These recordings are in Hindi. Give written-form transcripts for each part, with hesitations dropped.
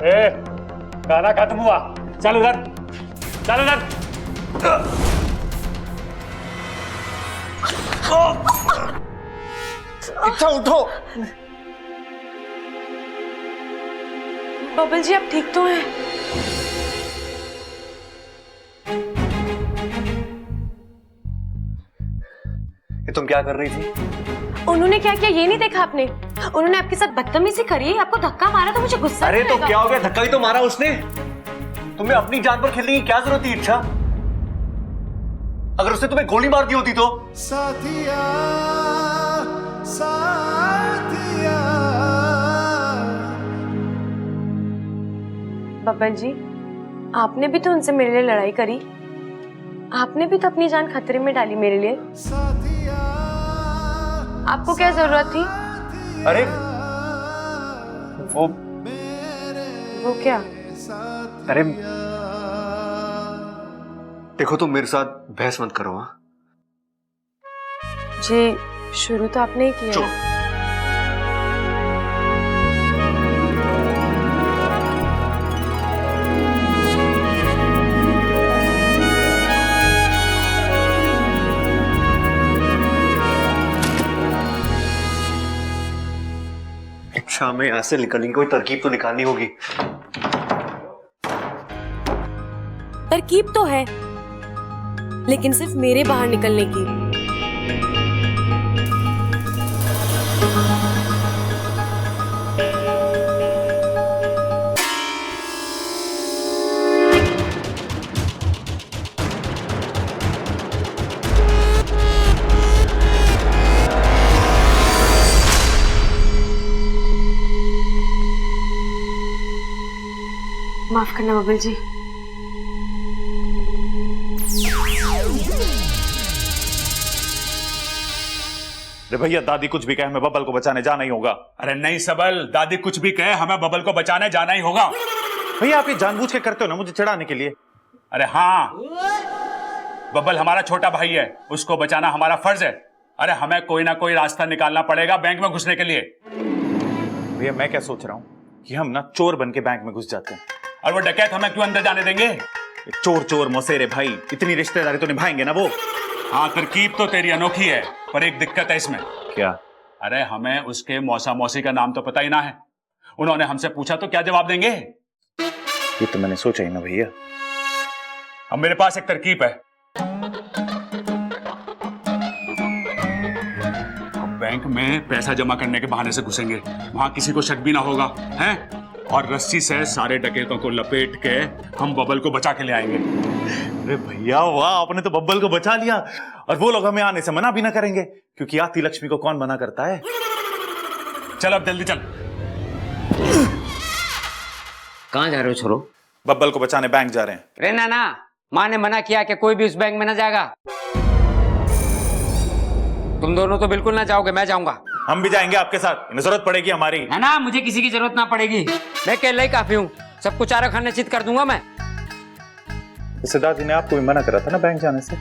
ए, खाना खत्म हुआ, चल उधर, चल उधर। इच्छा उठो। बबल जी आप ठीक तो हैं? ये तुम क्या कर रही थी? उन्होंने क्या किया ये नहीं देखा आपने? उन्होंने आपके साथ बदतमीजी करी, आपको धक्का मारा तो मुझे गुस्सा अरे तो आएगा। क्या हो गया, धक्का ही तो मारा उसने। तुम्हें अपनी जान पर खेलने की क्या जरूरत थी इच्छा? अगर उसने तुम्हें गोली मार दी होती तो? साथिया, साथिया। बबल जी आपने भी तो उनसे मेरे लिए लड़ाई करी, आपने भी तो अपनी जान खतरे में डाली मेरे लिए। आपको क्या जरूरत थी? अरे वो क्या? अरे देखो तुम मेरे साथ बहस मत करो। हाँ जी शुरू तो आपने ही किया। चुप। इच्छा में यहाँ से निकलने की कोई तरकीब तो निकालनी होगी। तरकीब तो है लेकिन सिर्फ मेरे बाहर निकलने की। माफ करना बबल जी। अरे भैया दादी कुछ भी कहे हमें बबल को बचाने जाना ही होगा। अरे नहीं सबल, दादी कुछ भी कहे हमें बबल को बचाने जाना ही होगा। भैया आप ये जानबूझ के करते हो ना मुझे चिढ़ाने के लिए। अरे हाँ, बबल हमारा छोटा भाई है, उसको बचाना हमारा फर्ज है। अरे हमें कोई ना कोई रास्ता निकालना पड़ेगा बैंक में घुसने के लिए। भैया मैं क्या सोच रहा हूँ कि हम ना चोर बन के बैंक में घुस जाते हैं। और वो डकैत हमें क्यों अंदर जाने देंगे? चोर चोर मौसेरे भाई, इतनी रिश्तेदारी तो निभाएंगे ना वो। हाँ तरकीब तो तेरी अनोखी है, पर एक दिक्कत है इसमें। क्या? अरे हमें उसके मौसा मौसी का नाम तो पता ही ना है। उन्होंने हमसे पूछा तो क्या जवाब देंगे? ये तो मैंने सोचा ही ना भैया। अब मेरे पास एक तरकीब है। अब बैंक में पैसा जमा करने के बहाने से घुसेंगे, वहां किसी को शक भी ना होगा, हैं? और रस्सी से सारे डकैतों को लपेट के हम बबल को बचा के ले आएंगे। अरे भैया वाह, आपने तो बब्बल को बचा लिया और वो लोग हमें आने से मना भी ना करेंगे, क्योंकि आती लक्ष्मी को कौन मना करता है। चल अब जल्दी चल। कहाँ जा रहे हो छोरो? बब्बल को बचाने बैंक जा रहे हैं। अरे ना, माँ ने मना किया कि कोई भी उस बैंक में ना जाएगा। तुम दोनों तो बिल्कुल ना जाओगे, मैं जाऊंगा। हम भी जाएंगे आपके साथ, इन्हें जरूरत पड़ेगी हमारी। है ना, मुझे किसी की जरूरत ना पड़ेगी, मैं अकेले ही काफी हूँ। सबको चारा खाने चित कर दूंगा मैं। दादी ने आपको भी मना करा था ना बैंक जाने से।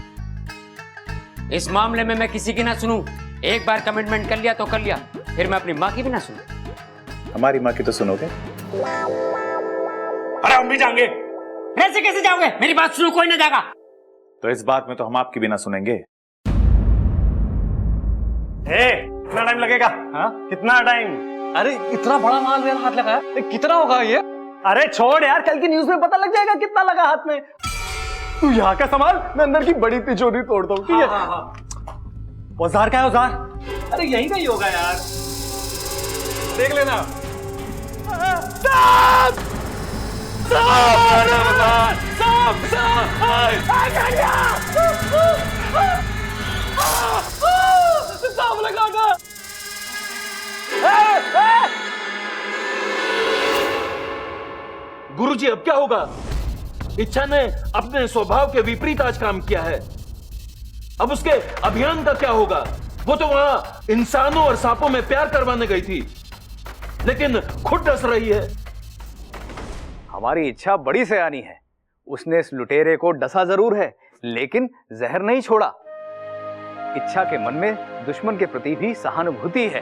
इस मामले में मैं किसी की ना सुनूं। एक बार कमिटमेंट कर लिया तो कर लिया, फिर मैं अपनी माँ की भी ना सुनूं। हमारी माँ की तो सुनोगे? अरे हम भी जाएंगे। ऐसे कैसे जाओगे? मेरी बात सुनो, कोई ना जाएगा। तो इस बात में तो हम आपकी भी ना सुनेंगे। कितना टाइम लगेगा? हाँ कितना टाइम? अरे इतना बड़ा माल मेरा हाथ लगा है, कितना होगा ये? अरे छोड़ यार, कल की न्यूज में पता लग जाएगा कितना लगा हाथ में। तू यहाँ का संभाल, मैं अंदर की बड़ी तिजोरी तोड़ दूं, ठीक है? औजार क्या है औजार? अरे यहीं का ही होगा यार, देख लेना। सांप लगा था। गुरुजी अब क्या होगा? इच्छा ने अपने स्वभाव के विपरीत आज काम किया है। अब उसके अभियान का क्या होगा? वो तो वहां इंसानों और सांपों में प्यार करवाने गई थी, लेकिन खुद डस रही है। हमारी इच्छा बड़ी सयानी है, उसने इस लुटेरे को डसा जरूर है लेकिन जहर नहीं छोड़ा। इच्छा के मन में दुश्मन के प्रति भी सहानुभूति है।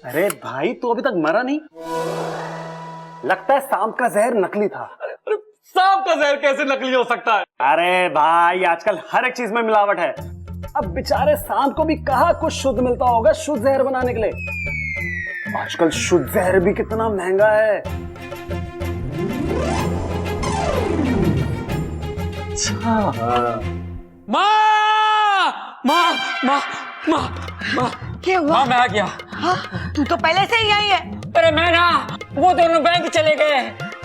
अरे भाई तू अभी तक मरा नहीं? लगता है सांप का जहर नकली था। अरे सांप का जहर कैसे नकली हो सकता है? अरे भाई आजकल हर एक चीज में मिलावट है। अब बेचारे सांप को भी कहाँ कुछ शुद्ध मिलता होगा शुद्ध जहर बनाने के लिए। आजकल शुद्ध जहर भी कितना महंगा है। माँ माँ माँ माँ माँ क्या हुआ? माँ मैं आ गया। हाँ, तू तो पहले से ही आई है। अरे मैं ना वो दोनों बैंक चले गए।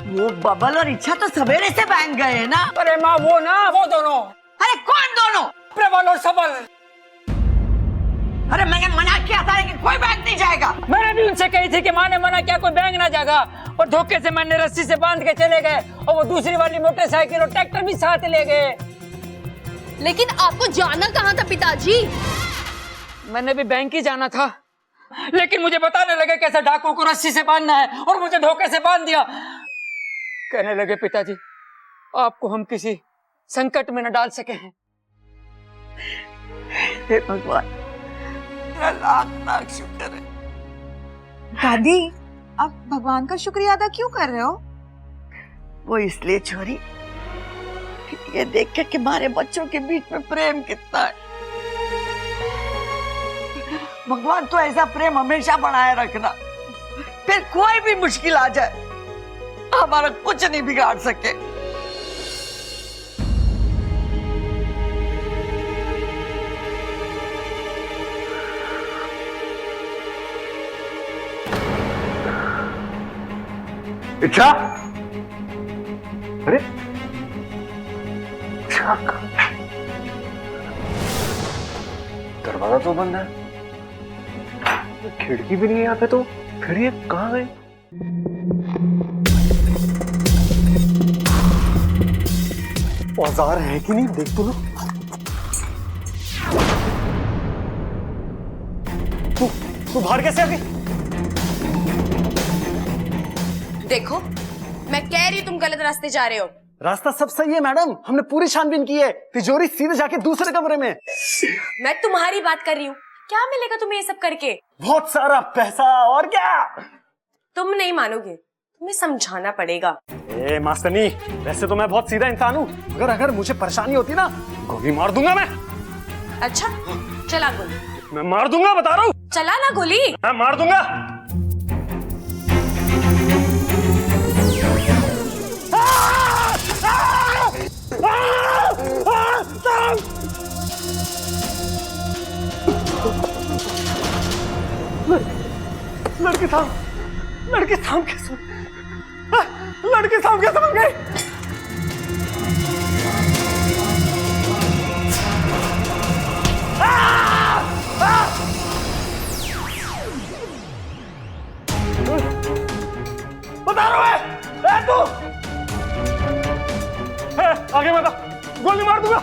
वो बबल और इच्छा तो सवेरे से बैंक गए हैं ना। अरे माँ वो दोनों। अरे कौन दोनों? प्रबल और सबल। अरे मैंने मना किया था कि कोई बैंक नहीं जाएगा। मैंने भी उनसे कही थी कि माँ ने मना किया कोई बैंक ना जाएगा, और धोखे से मैंने रस्सी से बांध के चले गए, और वो दूसरी वाली मोटरसाइकिल और ट्रैक्टर भी साथ ले गए। लेकिन आपको जाना कहाँ था पिताजी? मैंने भी बैंक ही जाना था, लेकिन मुझे बताने लगे कैसे डाकुओं को रस्सी से बांधना है, और मुझे धोखे से बांध दिया। कहने लगे पिताजी आपको हम किसी संकट में न डाल सके हैं। हे भगवान, तेरा लाख लाख शुक्र है। दादी, आप भगवान का शुक्रिया अदा क्यों कर रहे हो? वो इसलिए छोरी, ये देख के कि हमारे बच्चों के बीच में प्रेम कितना है। भगवान तो ऐसा प्रेम हमेशा बनाए रखना, फिर कोई भी मुश्किल आ जाए हमारा कुछ नहीं बिगाड़ सके। इच्छा, अरे दरवाजा तो बंद है, खिड़की भी नहीं है यहाँ पे, तो फिर ये कहाँ गए? औजार है कि नहीं देख तो लो। तू बाहर कैसे आ गई? देखो मैं कह रही हूँ तुम गलत रास्ते जा रहे हो। रास्ता सब सही है मैडम, हमने पूरी छानबीन की है। तिजोरी सीधे जाके दूसरे कमरे में। मैं तुम्हारी बात कर रही हूँ। क्या मिलेगा तुम्हें ये सब करके? बहुत सारा पैसा, और क्या? तुम नहीं मानोगे, तुम्हें समझाना पड़ेगा। ए मास्टरनी, वैसे तो मैं बहुत सीधा इंसान हूँ, अगर मुझे परेशानी होती ना, गोली मार दूंगा मैं। अच्छा चला गोली। मैं मार दूंगा, बता रहा हूँ। चला ना गोली। मैं मार दूंगा। लड़की सांप कैसे बन गई? बता रहा है तू। आगे बता, गोली मार दूंगा।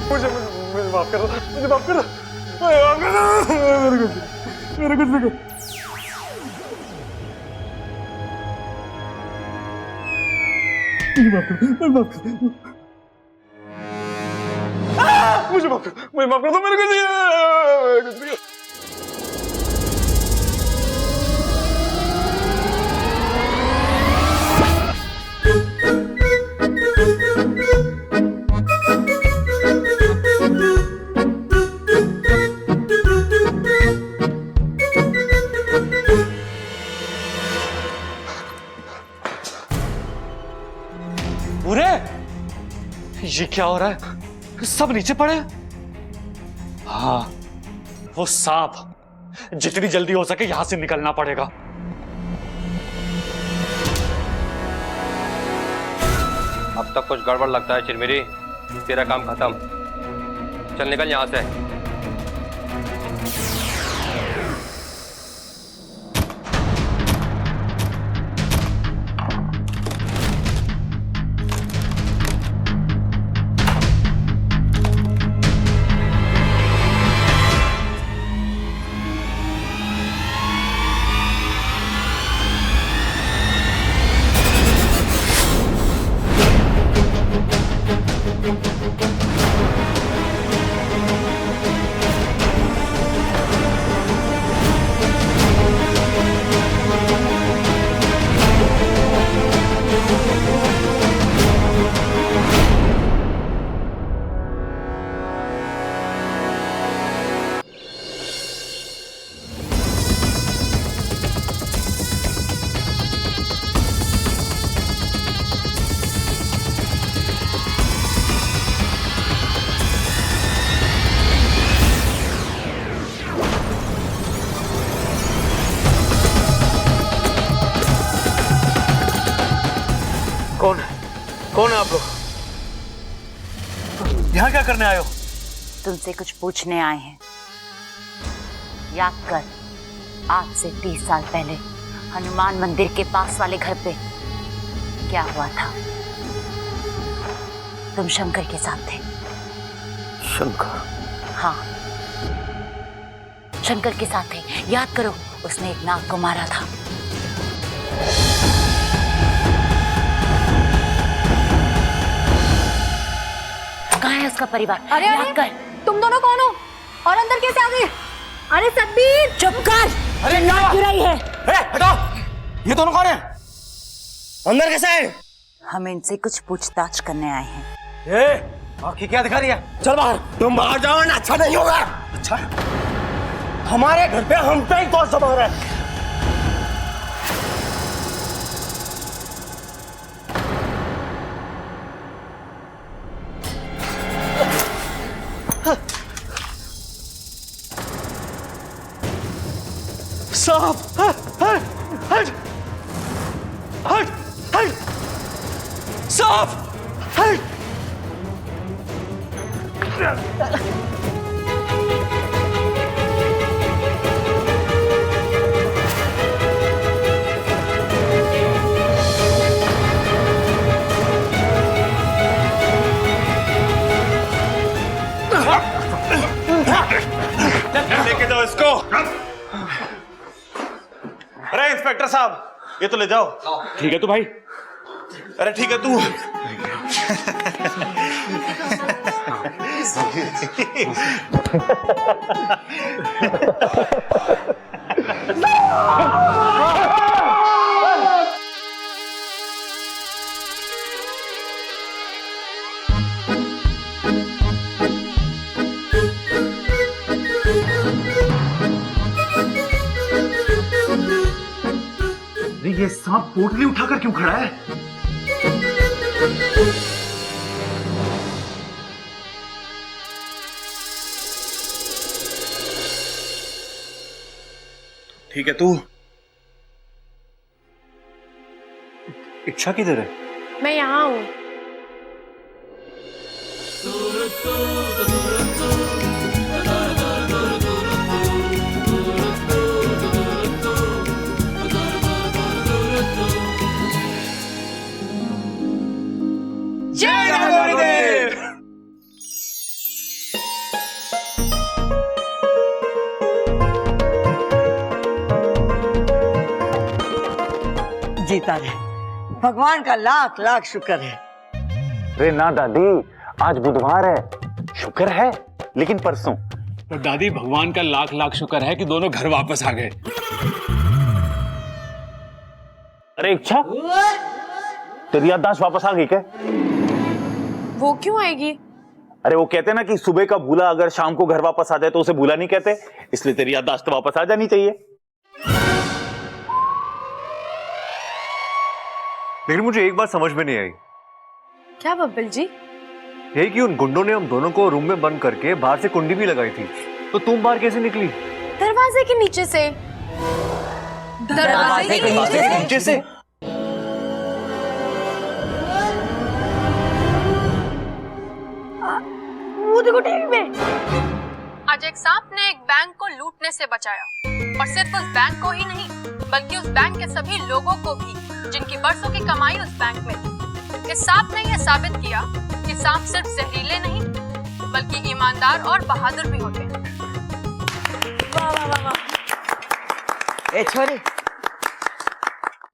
मुझे माफ करो, मुझे माफ करो, मेरे कुछ नहीं कर। मुझे माफ कर दो, मेरे कुछ नहीं। ये क्या हो रहा है? सब नीचे पड़े। हाँ, वो सांप, जितनी जल्दी हो सके यहां से निकलना पड़ेगा। अब तक कुछ गड़बड़ लगता है चिरमिरी, तेरा काम खत्म। चल निकल यहां से। कौन है आप लोग? यहाँ क्या करने आए हो? तुमसे कुछ पूछने आए हैं। याद कर, आज से 30 साल पहले हनुमान मंदिर के पास वाले घर पे क्या हुआ था? तुम शंकर के साथ थे। शंकर? हाँ, शंकर के साथ थे। याद करो, उसने एक नाग को मारा था। कहाँ है उसका परिवार? अरे याद कर। तुम दोनों कौन हो और अंदर कैसे आ गए? अरे सतबीर चुप कर। अरे नाक गिराई है। हटाओ, ये दोनों कौन है? अंदर कैसे है? हम इनसे कुछ पूछताछ करने आए हैं। आँखें क्या दिखा रही है? चल बाहर। तुम बाहर जाओ ना, अच्छा नहीं होगा। अच्छा, हमारे घर पे हम पे ही कौन सा बाहर है? सांप! हट! हट! हट! हट! सांप! हट! लेके जाओ इसको। अरे इंस्पेक्टर साहब, ये तो ले जाओ। ठीक है तो भाई। अरे ठीक है तू। ये सांप पोटली उठाकर क्यों खड़ा है? ठीक है तू। इच्छा किधर है? मैं यहाँ हूँ। जय गणगौरीदेव। जीता रहे। भगवान का लाख लाख शुक्र है। अरे ना दादी, आज बुधवार है। शुक्र है, लेकिन परसों। तो दादी, भगवान का लाख लाख शुक्र है कि दोनों घर वापस आ गए। अरे इच्छा, तेरी याददाश्त वापस आ गई क्या? वो क्यों आएगी? अरे वो कहते ना कि सुबह का भूला अगर शाम को घर वापस आ जाए तो उसे भूला नहीं कहते, इसलिए तेरी याददाश्त तो वापस आ जानी चाहिए। लेकिन मुझे एक बात समझ में नहीं आई। क्या बब्बल जी? यही कि उन गुंडों ने हम दोनों को रूम में बंद करके बाहर से कुंडी भी लगाई थी, तो तुम बाहर कैसे निकली? दरवाजे के नीचे से। दरवाजे के नीचे से? वो देखो टीवी में। आज एक सांप ने एक बैंक को लूटने से बचाया, और सिर्फ उस बैंक को ही नहीं, बल्कि उस बैंक के सभी लोगों को भी, जिनकी बरसों की कमाई उस बैंक में थी। इस सांप ने यह साबित किया कि सांप सिर्फ जहरीले नहीं, बल्कि ईमानदार और बहादुर भी होते हैं। वाह वाह वाह वाह। ए छोरी,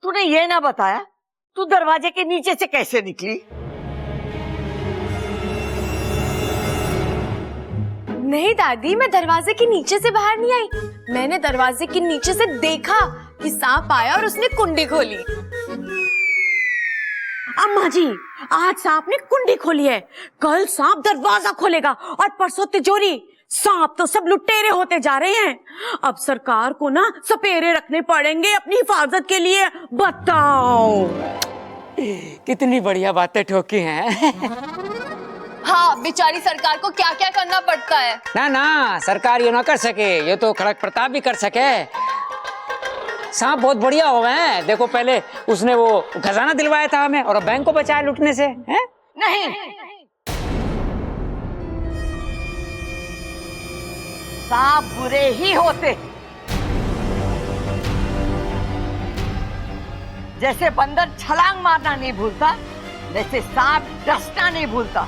तूने ये ना बताया तू दरवाजे के नीचे से कैसे निकली? नहीं दादी, मैं दरवाजे के नीचे से बाहर नहीं आई। मैंने दरवाजे के नीचे से देखा कि सांप आया और उसने कुंडी खोली। अम्मा जी, आज सांप ने कुंडी खोली है, कल सांप दरवाजा खोलेगा और परसों तिजोरी। सांप तो सब लुटेरे होते जा रहे हैं। अब सरकार को ना सपेरे रखने पड़ेंगे अपनी हिफाजत के लिए। बताओ कितनी बढ़िया बातें ठोकी हैं। हाँ, बेचारी सरकार को क्या क्या करना पड़ता है। ना ना, सरकार ये ना कर सके, ये तो खड़क प्रताप भी कर सके। सांप बहुत बढ़िया हो गए हैं। देखो पहले उसने वो खजाना दिलवाया था हमें और अब बैंक को बचाया लूटने से, हैं? नहीं, सांप बुरे ही होते। जैसे बंदर छलांग मारना नहीं भूलता, वैसे सांप डसना नहीं भूलता।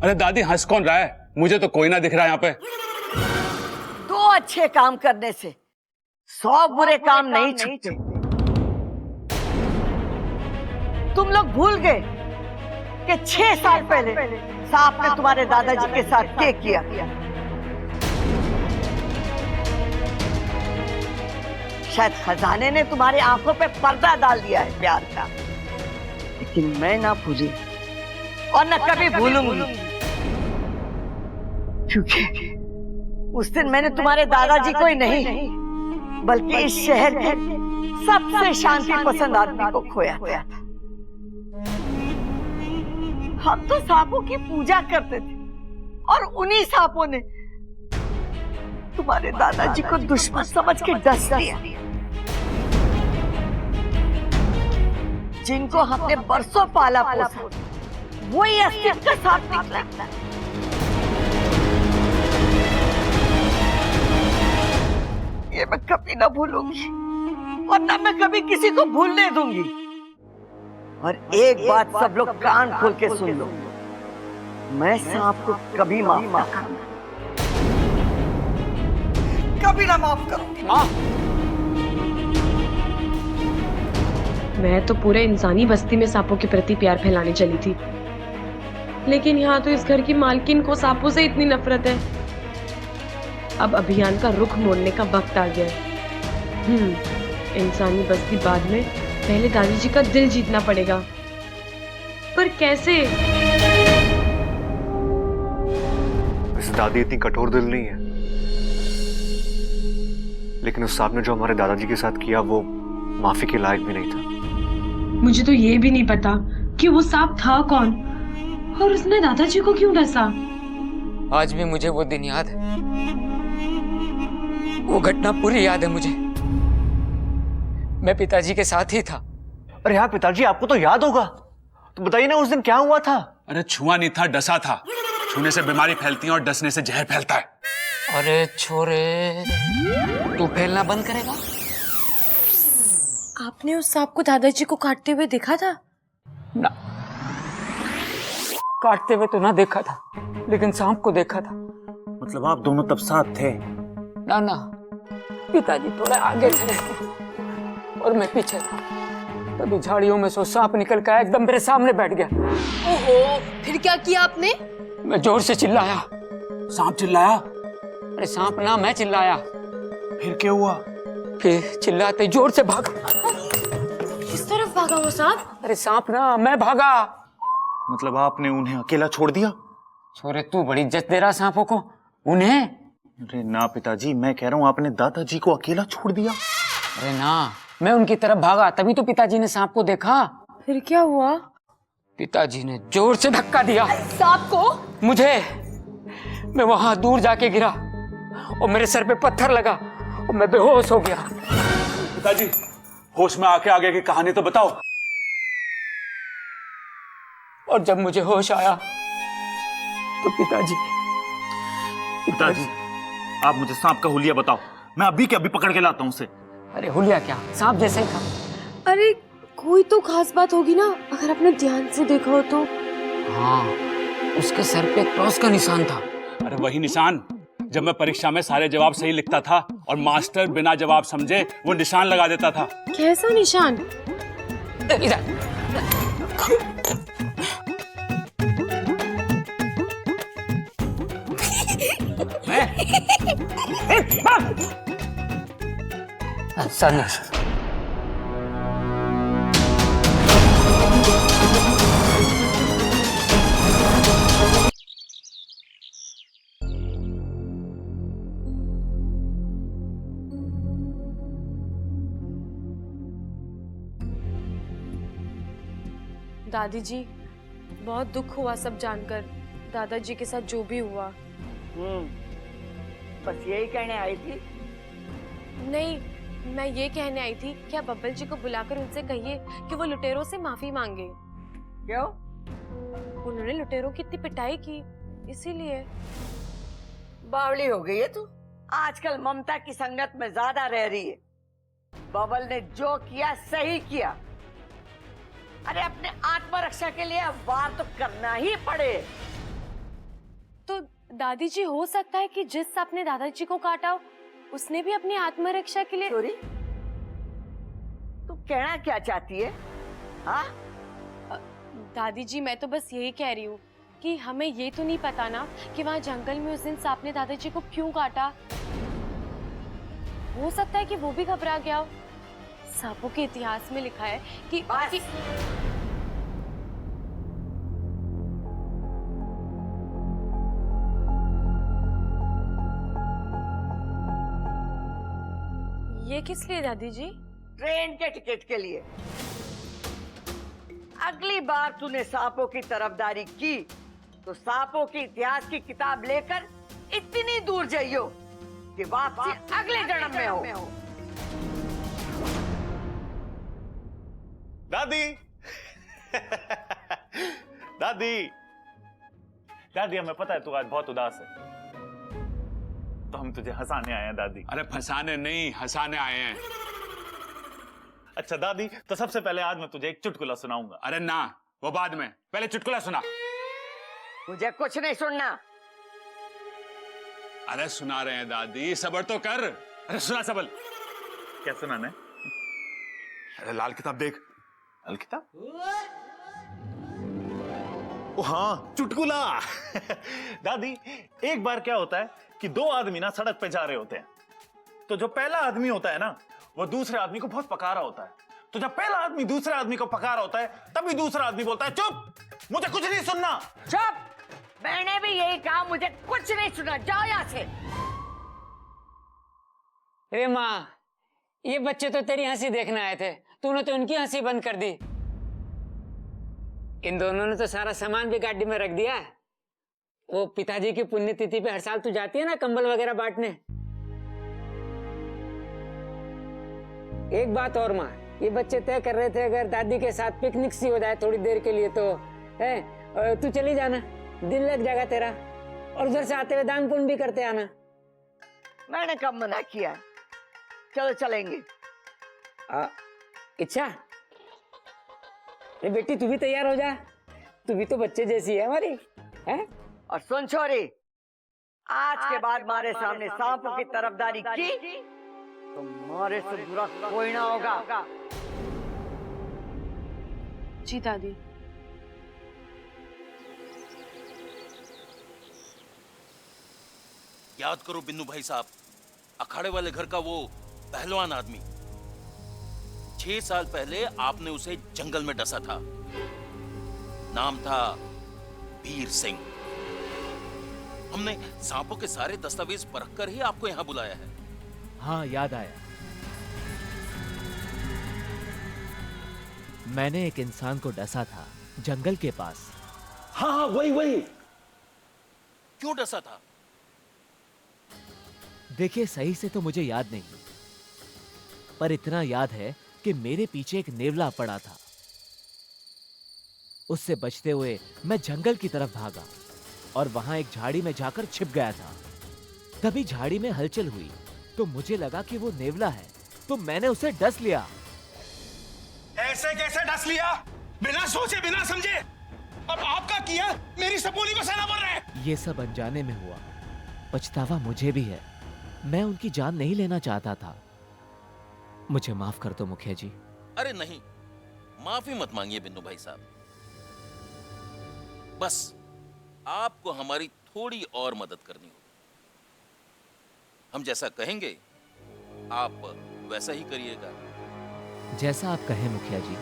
अरे दादी हंस कौन रहा है? मुझे तो कोई ना दिख रहा यहाँ पे। 2 अच्छे काम करने से 100 बुरे काम नहीं छूटते। तुम लोग भूल गए कि 6 साल पहले सांप ने तुम्हारे दादाजी के साथ क्या किया। शायद खजाने ने तुम्हारी आंखों पे पर्दा डाल दिया है प्यार का, लेकिन मैं ना भूली और न कभी भूलूंगी, क्योंकि उस दिन मैंने तुम्हारे दादाजी को ही नहीं बल्कि इस शहर के सबसे शांति पसंद आदमी को खोया था। हम तो सांपों की पूजा करते थे और उन्हीं सांपों ने तुम्हारे दादाजी को दुश्मन समझ के डस दिया। जिनको हमने बरसों पाला पोसा, वही अस्तित्व का सांप निकला। ये मैं कभी ना भूलूंगी और ना मैं कभी किसी को भूलने दूंगी। और एक बात सब लोग कान खोल के सुन लो, मैं सांप को कभी माफ ना करूंगा, कभी ना माफ करूंगी। मैं तो पूरे इंसानी बस्ती में सांपों के प्रति प्यार फैलाने चली थी, लेकिन यहाँ तो इस घर की मालकिन को सांपों से इतनी नफरत है। अब अभियान का रुख मोड़ने का वक्त आ गया है। इंसानी बस्ती बाद में, पहले दादी जी का दिल जीतना पड़ेगा। पर कैसे? वैसे दादी इतनी कठोर दिल नहीं है, लेकिन उस सांप ने जो हमारे दादाजी के साथ किया वो माफी के लायक भी नहीं था। मुझे तो ये भी नहीं पता कि वो सांप था कौन और उसने दादाजी को क्यों डसा। आज भी मुझे वो दिन याद है, वो घटना पूरी याद है मुझे। मैं पिताजी के साथ ही था। अरे हाँ पिताजी, आपको तो याद होगा, तो बताइए ना उस दिन क्या हुआ था। अरे छुआ नहीं था, डसा था। छूने से बीमारी फैलती है और डसने से जहर फैलता है। अरे छोरे, तू फैलना बंद करेगा? आपने उस सांप को दादाजी को काटते हुए देखा था? ना, काटते हुए तो ना देखा था, लेकिन सांप को देखा था। मतलब आप दोनों तब साथ थे? ना ना, पिताजी थोड़ा आगे थे और मैं पीछे था। तभी झाड़ियों में से सांप निकल कर एकदम मेरे सामने बैठ गया। ओहो, फिर क्या किया आपने? मैं जोर से चिल्लाया। सांप चिल्लाया? अरे सांप ना, मैं चिल्लाया। फिर क्या हुआ? फिर चिल्लाते जोर से भागा। किस तरफ भागा वो सांप? अरे सांप ना, मैं भागा। मतलब आपने उन्हें अकेला छोड़ दिया? छोरे, तू बड़ी इज्जत दे रहा सांपों को। उन्हें? अरे ना पिताजी, मैं कह रहा हूँ आपने दादाजी को अकेला छोड़ दिया। अरे ना, मैं उनकी तरफ भागा, तभी तो पिताजी ने सांप को देखा। फिर क्या हुआ? पिताजी ने जोर से धक्का दिया। सांप को? मुझे। मैं वहां दूर जाके गिरा और मेरे सर पे पत्थर लगा और मैं बेहोश हो गया। पिताजी, होश में आके आगे की कहानी तो बताओ। और जब मुझे होश आया तो पिताजी आप मुझे सांप का हुलिया बताओ, मैं अभी के अभी पकड़ के लाता हूँ उसे। अरे हुलिया क्या, सांप जैसे ही था। अरे कोई तो खास बात होगी ना, अगर आपने ध्यान से देखा हो तो। हाँ, उसके सर पे क्रॉस का निशान था। अरे वही निशान जब मैं परीक्षा में सारे जवाब सही लिखता था और मास्टर बिना जवाब समझे वो निशान लगा देता था। कैसा निशान? इधर। सर, दादी जी, बहुत दुख हुआ सब जानकर, दादाजी के साथ जो भी हुआ। बस यही कहने आई थी? नहीं, मैं ये कहने आई थी कि आप बब्बल जी को बुलाकर उनसे कहिए कि वो लुटेरों से माफी मांगे। क्यों? उन्होंने लुटेरों की इतनी पिटाई की, इसीलिए। बावली हो गई है तू। आजकल ममता की संगत में ज्यादा रह रही है। बबल ने जो किया सही किया। अरे अपने आत्मरक्षा के लिए अब वार तो करना ही पड़े। तो दादी जी, हो सकता है कि जिस सांप ने दादाजी को काटा उसने भी अपनी आत्मरक्षा के लिए। सॉरी, तू कहना क्या चाहती है? हाँ? दादी जी, मैं तो बस यही कह रही हूँ कि हमें ये तो नहीं पता ना कि वहाँ जंगल में उस दिन सांप ने दादाजी को क्यों काटा। हो सकता है कि वो भी घबरा गया हो। सांपों के इतिहास में लिखा है कि ये किस लिए दादी जी? ट्रेन के टिकट के लिए। अगली बार तूने सांपों की तरफदारी की तो सांपों के इतिहास की किताब लेकर इतनी दूर जाइयो कि वापसी अगले जन्म में हो। दादी दादी दादी, हमें पता है तू आज बहुत उदास है, तो हम तुझे हंसाने आए हैं दादी। अरे फंसाने नहीं, हंसाने आए हैं। अच्छा दादी, तो सबसे पहले आज मैं तुझे एक चुटकुला सुनाऊंगा। अरे ना, वो बाद में, पहले चुटकुला सुना। मुझे कुछ नहीं सुनना। अरे सुना रहे हैं दादी, सब्र तो कर। अरे सुना सबल। क्या सुनाना है? अरे लाल किताब देख। लाल किताब? ओ हाँ, चुटकुला। दादी, एक बार क्या होता है कि दो आदमी ना सड़क पे जा रहे होते हैं, तो जो पहला आदमी होता है ना, वो दूसरे आदमी को बहुत पकारा होता है। तो जब पहला आदमी दूसरे आदमी को पकारा होता है, तभी दूसरा आदमी बोलता है, चुप, मुझे कुछ नहीं सुनना। चुप! मैंने भी यही कहा, मुझे कुछ नहीं सुना, जाओ यहाँ से। अरे माँ, ये बच्चे तो तेरी हंसी देखने आए थे, तूने तो उनकी हंसी बंद कर दी। इन दोनों ने तो सारा सामान भी गाड़ी में रख दिया। वो पिताजी की पुण्यतिथि पे हर साल तू जाती है ना कंबल वगैरह बांटने। एक बात और माँ, ये बच्चे तय कर रहे थे अगर दादी के साथ पिकनिक सी हो जाए थोड़ी देर के लिए तो है, तू चली जाना, दिल लग जाएगा तेरा, और उधर से आते हुए दान पुण्य भी करते आना। मैंने कब मना किया? चलो चलेंगे। इच्छा, बेटी तू भी तैयार हो जा, तू भी तो बच्चे जैसी है हमारी, है? और सुन छोरी, आज के बाद हमारे सामने सांपों की तरफदारी की तो हमारे से बुरा कोई ना होगा। जी दादी। याद करो बिन्नू भाई साहब, अखाड़े वाले घर का वो पहलवान आदमी, 6 साल पहले आपने उसे जंगल में डसा था। नाम था वीर सिंह। हमने सांपों के सारे दस्तावेज परखकर ही आपको यहां बुलाया है। हाँ, याद आया। मैंने एक इंसान को डसा था जंगल के पास। हाँ, वही। क्यों डसा था? देखिए, सही से तो मुझे याद नहीं, पर इतना याद है कि मेरे पीछे एक नेवला पड़ा था। उससे बचते हुए मैं जंगल की तरफ भागा और वहां एक झाड़ी में जाकर छिप गया था। तभी झाड़ी में हलचल हुई तो मुझे लगा कि वो नेवला है, तो मैंने उसे डस लिया। ऐसे कैसे डस लिया? बिना सोचे बिना समझे। अब आपका किया मेरी सपोली को सहना पड़ रहा है। ये सब अनजाने में हुआ, पछतावा मुझे भी है। मैं उनकी जान नहीं लेना चाहता था। मुझे माफ कर दो मुखिया जी। अरे नहीं, माफी मत मांगिए बिन्नू भाई साहब। बस आपको हमारी थोड़ी और मदद करनी होगी। हम जैसा कहेंगे आप वैसा ही करिएगा। जैसा आप कहें मुखिया जी।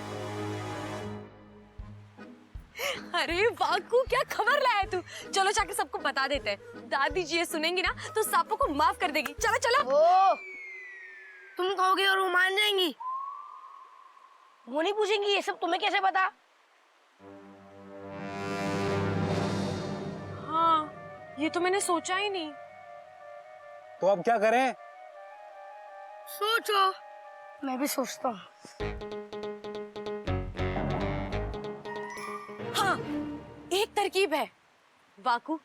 अरे वाकू, क्या खबर लाया तू? चलो जाके सबको बता देते हैं। दादी जी ये सुनेंगी ना तो सांपों को माफ कर देगी। चलो चलो। तुम कहोगे और वो मान जाएंगी? वो नहीं पूछेंगी ये सब तुम्हें कैसे पता? हाँ, ये तो मैंने सोचा ही नहीं। तो अब क्या करें? सोचो। मैं भी सोचता हूँ। हाँ, एक तरकीब है। बाकू,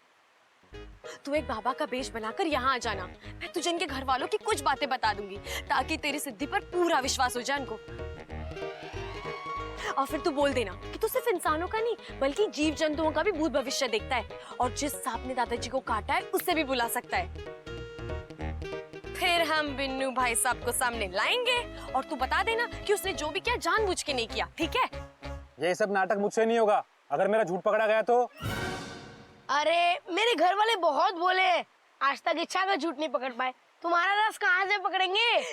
तू एक बाबा का वेश बनाकर यहाँ आ जाना। मैं तुझे इनके घर वालों की कुछ बातें बता दूंगी ताकि तेरी सिद्धि पर पूरा विश्वास हो जाए इनको। और फिर तू बोल देना कि तू सिर्फ इंसानों का नहीं बल्कि जीव जंतुओं का भी भूत भविष्य देखता है और जिस सांप ने दादाजी को काटा है उससे भी बुला सकता है। फिर हम बिन्नू भाई साहब को सामने लाएंगे और तू बता देना कि उसने जो भी किया जानबूझ के नहीं किया, ठीक है? ये सब नाटक मुझसे नहीं होगा। अगर मेरा झूठ पकड़ा गया तो? अरे मेरे घर वाले बहुत बोले, आज तक इच्छा का झूठ नहीं पकड़ पाए, तुम्हारा राज कहाँ से पकड़ेंगे?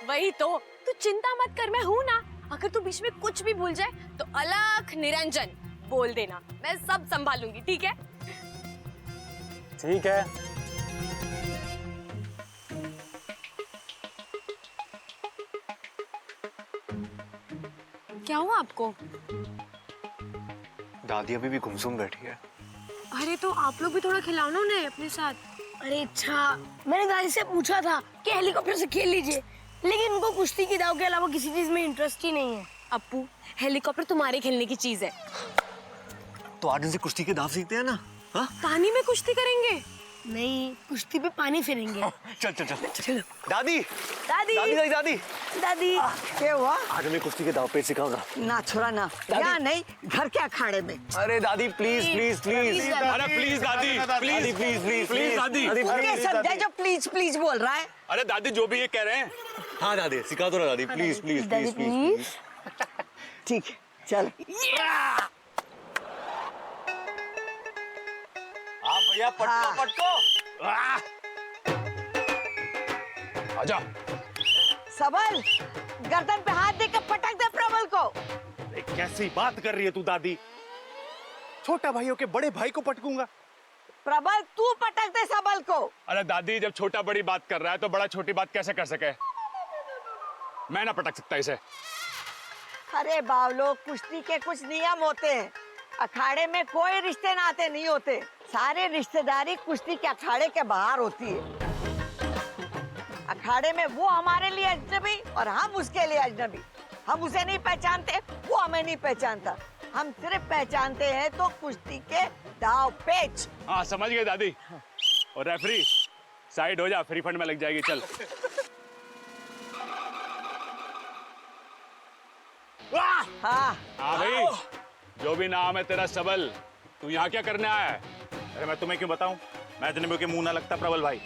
वही तो, तू चिंता मत कर, मैं हूँ ना। अगर तू बीच में कुछ भी भूल जाए तो अलख निरंजन बोल देना, मैं सब संभालूंगी, ठीक है? ठीक है। क्या हुआ आपको? दादी अभी भी गुमसुम बैठी है। अरे तो आप लोग भी थोड़ा खिलाओ ना उन्हें अपने साथ। अरे अच्छा, मैंने दादी से पूछा था कि हेलीकॉप्टर से खेल लीजिए, लेकिन उनको कुश्ती की दाव के अलावा किसी चीज में इंटरेस्ट ही नहीं है। अप्पू, हेलीकॉप्टर तुम्हारे खेलने की चीज है। तो आज से कुश्ती के दाव सीखते हैं ना? हाँ? पानी में कुश्ती करेंगे? नहीं, कुश्ती पे पानी फिरेंगे। चल चल चल चलो। दादी दादी दादी दादी दादी दादी क्या हुआ? आज मैं कुश्ती के दाव पे सिखाऊंगा। ना छोरा ना, यहाँ नहीं, घर के अखाड़े में। अरे दादी प्लीज प्लीज प्लीज। अरे प्लीज दादी, प्लीज प्लीज प्लीज प्लीज दादी। उनके समझे जो प्लीज प्लीज बोल रहा है। अरे दादी जो भी ये कह रहे हैं। हाँ दादी सिखा दो ना दादी, प्लीज प्लीज प्लीज प्लीज। ठीक है, चल। हाँ भैया, पटको पटको। आजा। सबल, गर्दन पे हाथ देकर पटक दे प्रबल को। कैसी बात कर रही है तू दादी? छोटा भाइयों के बड़े भाई को पटकूंगा? प्रबल तू पटक दे सबल को। अरे दादी, जब छोटा बड़ी बात कर रहा है तो बड़ा छोटी बात कैसे कर सके? मैं ना पटक सकता इसे। अरे बावलो, कुश्ती के कुछ नियम होते हैं। अखाड़े में कोई रिश्ते नाते नहीं होते, सारे रिश्तेदारी कुश्ती के अखाड़े के बाहर होती है। अखाड़े में वो हमारे लिए अजनबी और हम उसके लिए अजनबी। हम उसे नहीं पहचानते, वो हमें नहीं पहचानता। हम सिर्फ पहचानते हैं तो कुश्ती के दाव पेच। हाँ समझ गए दादी। और रेफरी साइड हो जा, फ्री फंड में लग जाएगी। चल। हाँ भाई, जो भी नाम है तेरा सबल, तू यहाँ क्या करने आया है? अरे मैं तुम्हें क्यों बताऊं? मैं अजनबियों के मुंह ना लगता प्रबल भाई।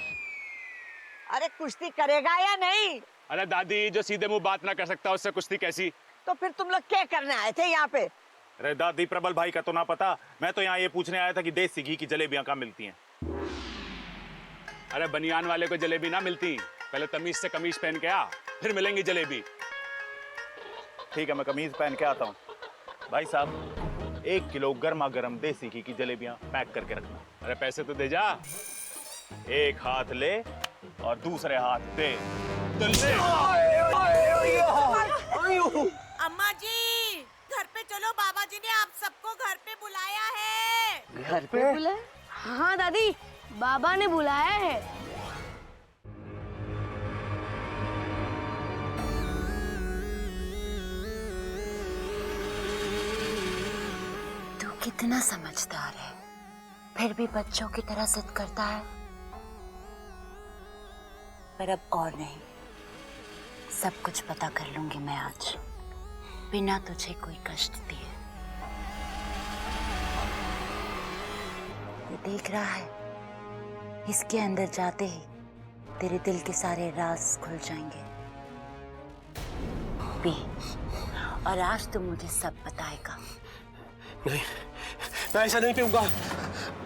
अरे कुश्ती करेगा या नहीं? अरे दादी, जो सीधे मुंह बात ना कर सकता उससे कुश्ती कैसी? तो फिर तुम लोग क्या करने आए थे यहाँ पे? अरे दादी, प्रबल भाई का तो ना पता, मैं तो यहाँ ये पूछने आया था कि देसी घी की जलेबियां कहाँ मिलती हैं। अरे बनियान वाले को जलेबी ना मिलती, पहले तमीज से कमीज पहन के आ, फिर मिलेंगी जलेबी। ठीक है, मैं कमीज पहन के आता हूँ। भाई साहब, 1 किलो गर्मा गर्म देसी घी की जलेबियां पैक करके रखना। अरे पैसे तो दे जा। एक हाथ ले और दूसरे हाथ दे। अम्मा जी, घर पे चलो, बाबा जी ने आप सबको घर पे बुलाया है। घर पे बुलाया? हाँ दादी, बाबा ने बुलाया है। तू कितना समझदार है, फिर भी बच्चों की तरह जिद करता है। पर अब और नहीं, सब कुछ पता कर लूंगी मैं आज, बिना तुझे कोई कष्ट दिए। ये देख रहा है, इसके अंदर जाते ही तेरे दिल के सारे राज खुल जाएंगे। पी, और आज तू मुझे सब बताएगा। नहीं, मैं ऐसा नहीं पीऊंगा।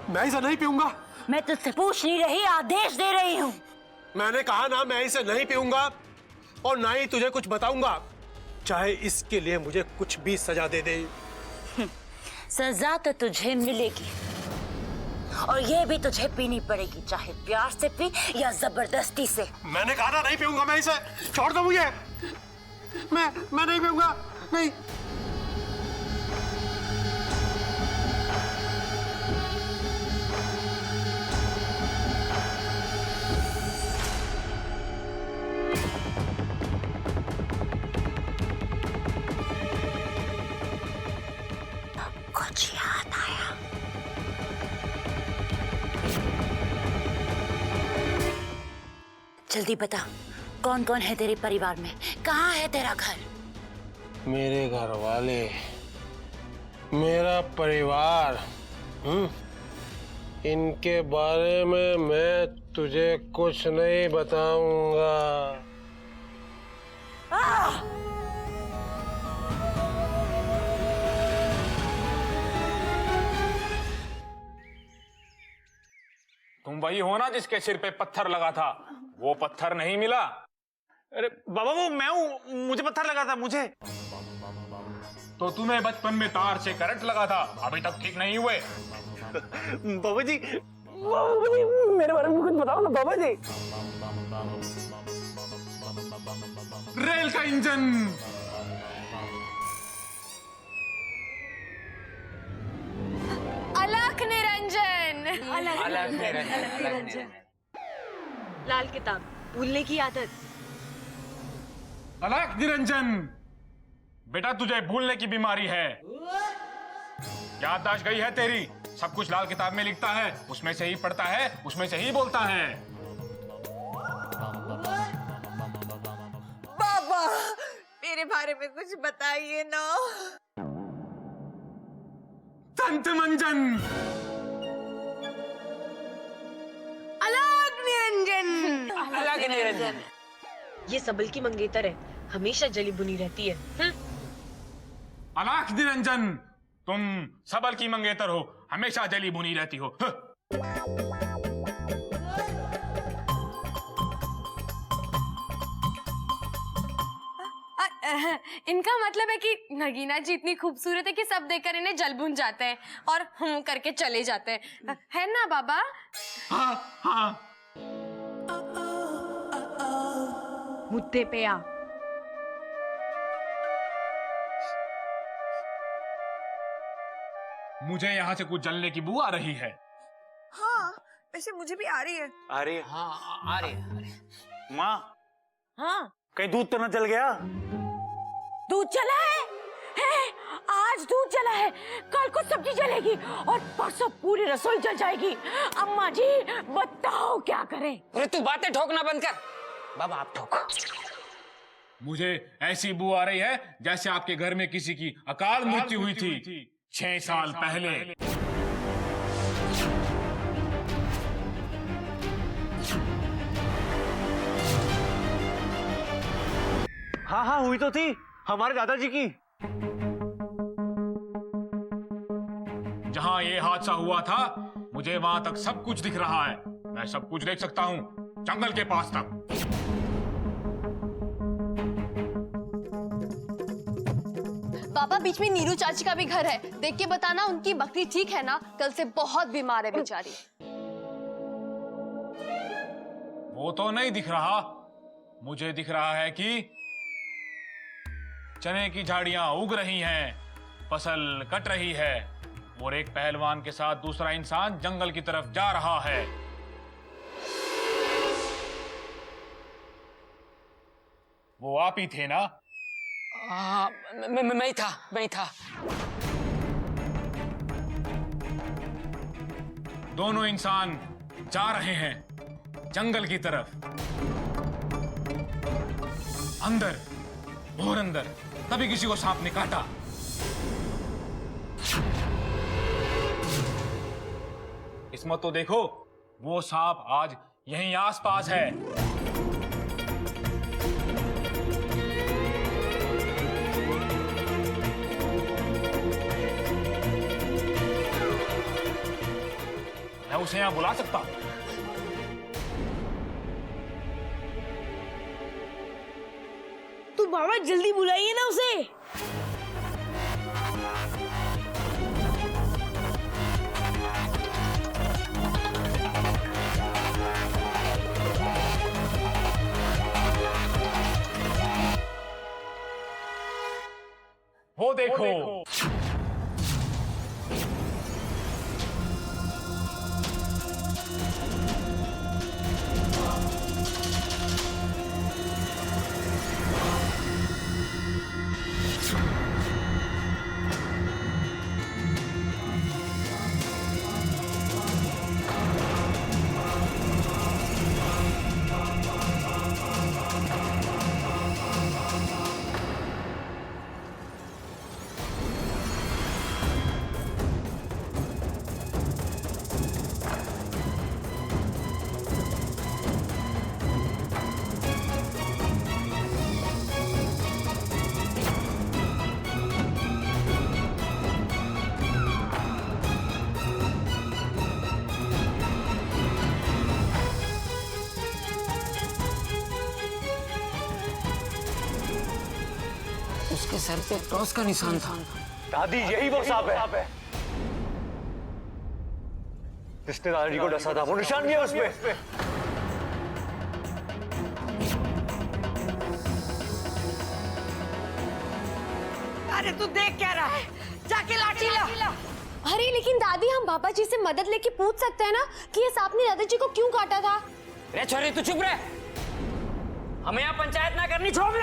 मैं ऐसा नहीं पीऊंगा। मैं तुझसे पूछ नहीं रही, आदेश दे रही हूँ। मैंने कहा ना, मैं इसे नहीं पीऊंगा और ना ही तुझे कुछ बताऊंगा, चाहे इसके लिए मुझे कुछ भी सजा दे दे। सजा तो तुझे मिलेगी, और ये भी तुझे पीनी पड़ेगी, चाहे प्यार से पी या जबरदस्ती से। मैंने कहा ना, नहीं पीऊंगा मैं इसे। छोड़ दो मुझे। मैं नहीं पीऊंगा। नहीं। जल्दी बता, कौन कौन है तेरे परिवार में? कहाँ है तेरा घर? मेरे घर वाले, मेरा परिवार, इनके बारे में मैं तुझे कुछ नहीं बताऊंगा। तुम वही हो ना जिसके सिर पे पत्थर लगा था? वो पत्थर नहीं मिला? अरे बाबा वो मैं हूँ, मुझे पत्थर लगा था मुझे। तो तुम्हें बचपन में तार से करंट लगा था, अभी तक ठीक नहीं हुए। बाबा जी मेरे बारे में कुछ बताओ ना बाबा जी। रेल का इंजन। अलख निरंजन। अलख निरंजन। लाल किताब, भूलने की आदत। अलख निरंजन, बेटा तुझे भूलने की बीमारी है। याददाश्त गई है तेरी। सब कुछ लाल किताब में लिखता है, उसमें से ही पढ़ता है, उसमें से ही बोलता है। बाबा मेरे बारे में कुछ बताइए ना। संत मंजन। अलग निरंजन। अलग निरंजन। ये सबल की मंगेतर है, हमेशा जली बुनी रहती है। अलख निरंजन, तुम सबल की मंगेतर हो, हमेशा जली बुनी रहती हो। इनका मतलब है कि नगीना जी इतनी खूबसूरत है कि सब देखकर इन्हें जल भुन जाते हैं और हम करके चले जाते हैं, है ना बाबा? हाँ हाँ। मुद्दे पे आ। मुझे यहाँ से कुछ जलने की बू आ रही है। हाँ वैसे मुझे भी आ रही है। अरे हाँ आ रही है। माँ हाँ कहीं दूध तो न जल गया? दूध चला है? आज दूध जला है, कल को सब्जी जलेगी और परसों पूरी रसोई जल जाएगी। अम्मा जी बताओ क्या करें? अरे तू बातें ठोकना बंद कर। बाबा आप ठोको। मुझे ऐसी बू आ रही है जैसे आपके घर में किसी की अकाल मृत्यु हुई थी 6 साल पहले। हाँ हाँ हुई तो थी, हमारे दादाजी की। जहां ये हादसा हुआ था मुझे वहां तक सब कुछ दिख रहा है। मैं सब कुछ देख सकता हूँ, जंगल के पास तक। बाबा बीच में नीरू चाची का भी घर है, देख के बताना उनकी बकरी ठीक है ना? कल से बहुत बीमार है बेचारी। वो तो नहीं दिख रहा, मुझे दिख रहा है कि चने की झाड़ियां उग रही हैं, फसल कट रही है और एक पहलवान के साथ दूसरा इंसान जंगल की तरफ जा रहा है। वो आप ही थे ना? हाँ मैं ही था। दोनों इंसान जा रहे हैं जंगल की तरफ, अंदर और अंदर। तभी किसी को सांप ने काटा। किस्मत तो देखो, वो सांप आज यहीं आसपास है। मैं उसे यहां बुला सकता हूं। तो बाबा जल्दी बुलाइए ना उसे। वो देखो, इसके सर पे क्रॉस का निशान था। दादी यही वो सांप है जिसने दादाजी को डसा था। वो निशान भी है उसपे। अरे तू देख क्या रहा है, जाके लाठी ला। अरे लेकिन दादी, हम बाबा जी से मदद लेके पूछ सकते हैं ना कि ये सांप ने दादाजी को क्यों काटा था। रे छोरी तू चुप रह, हमें यहाँ पंचायत ना करनी। छोड़ दे।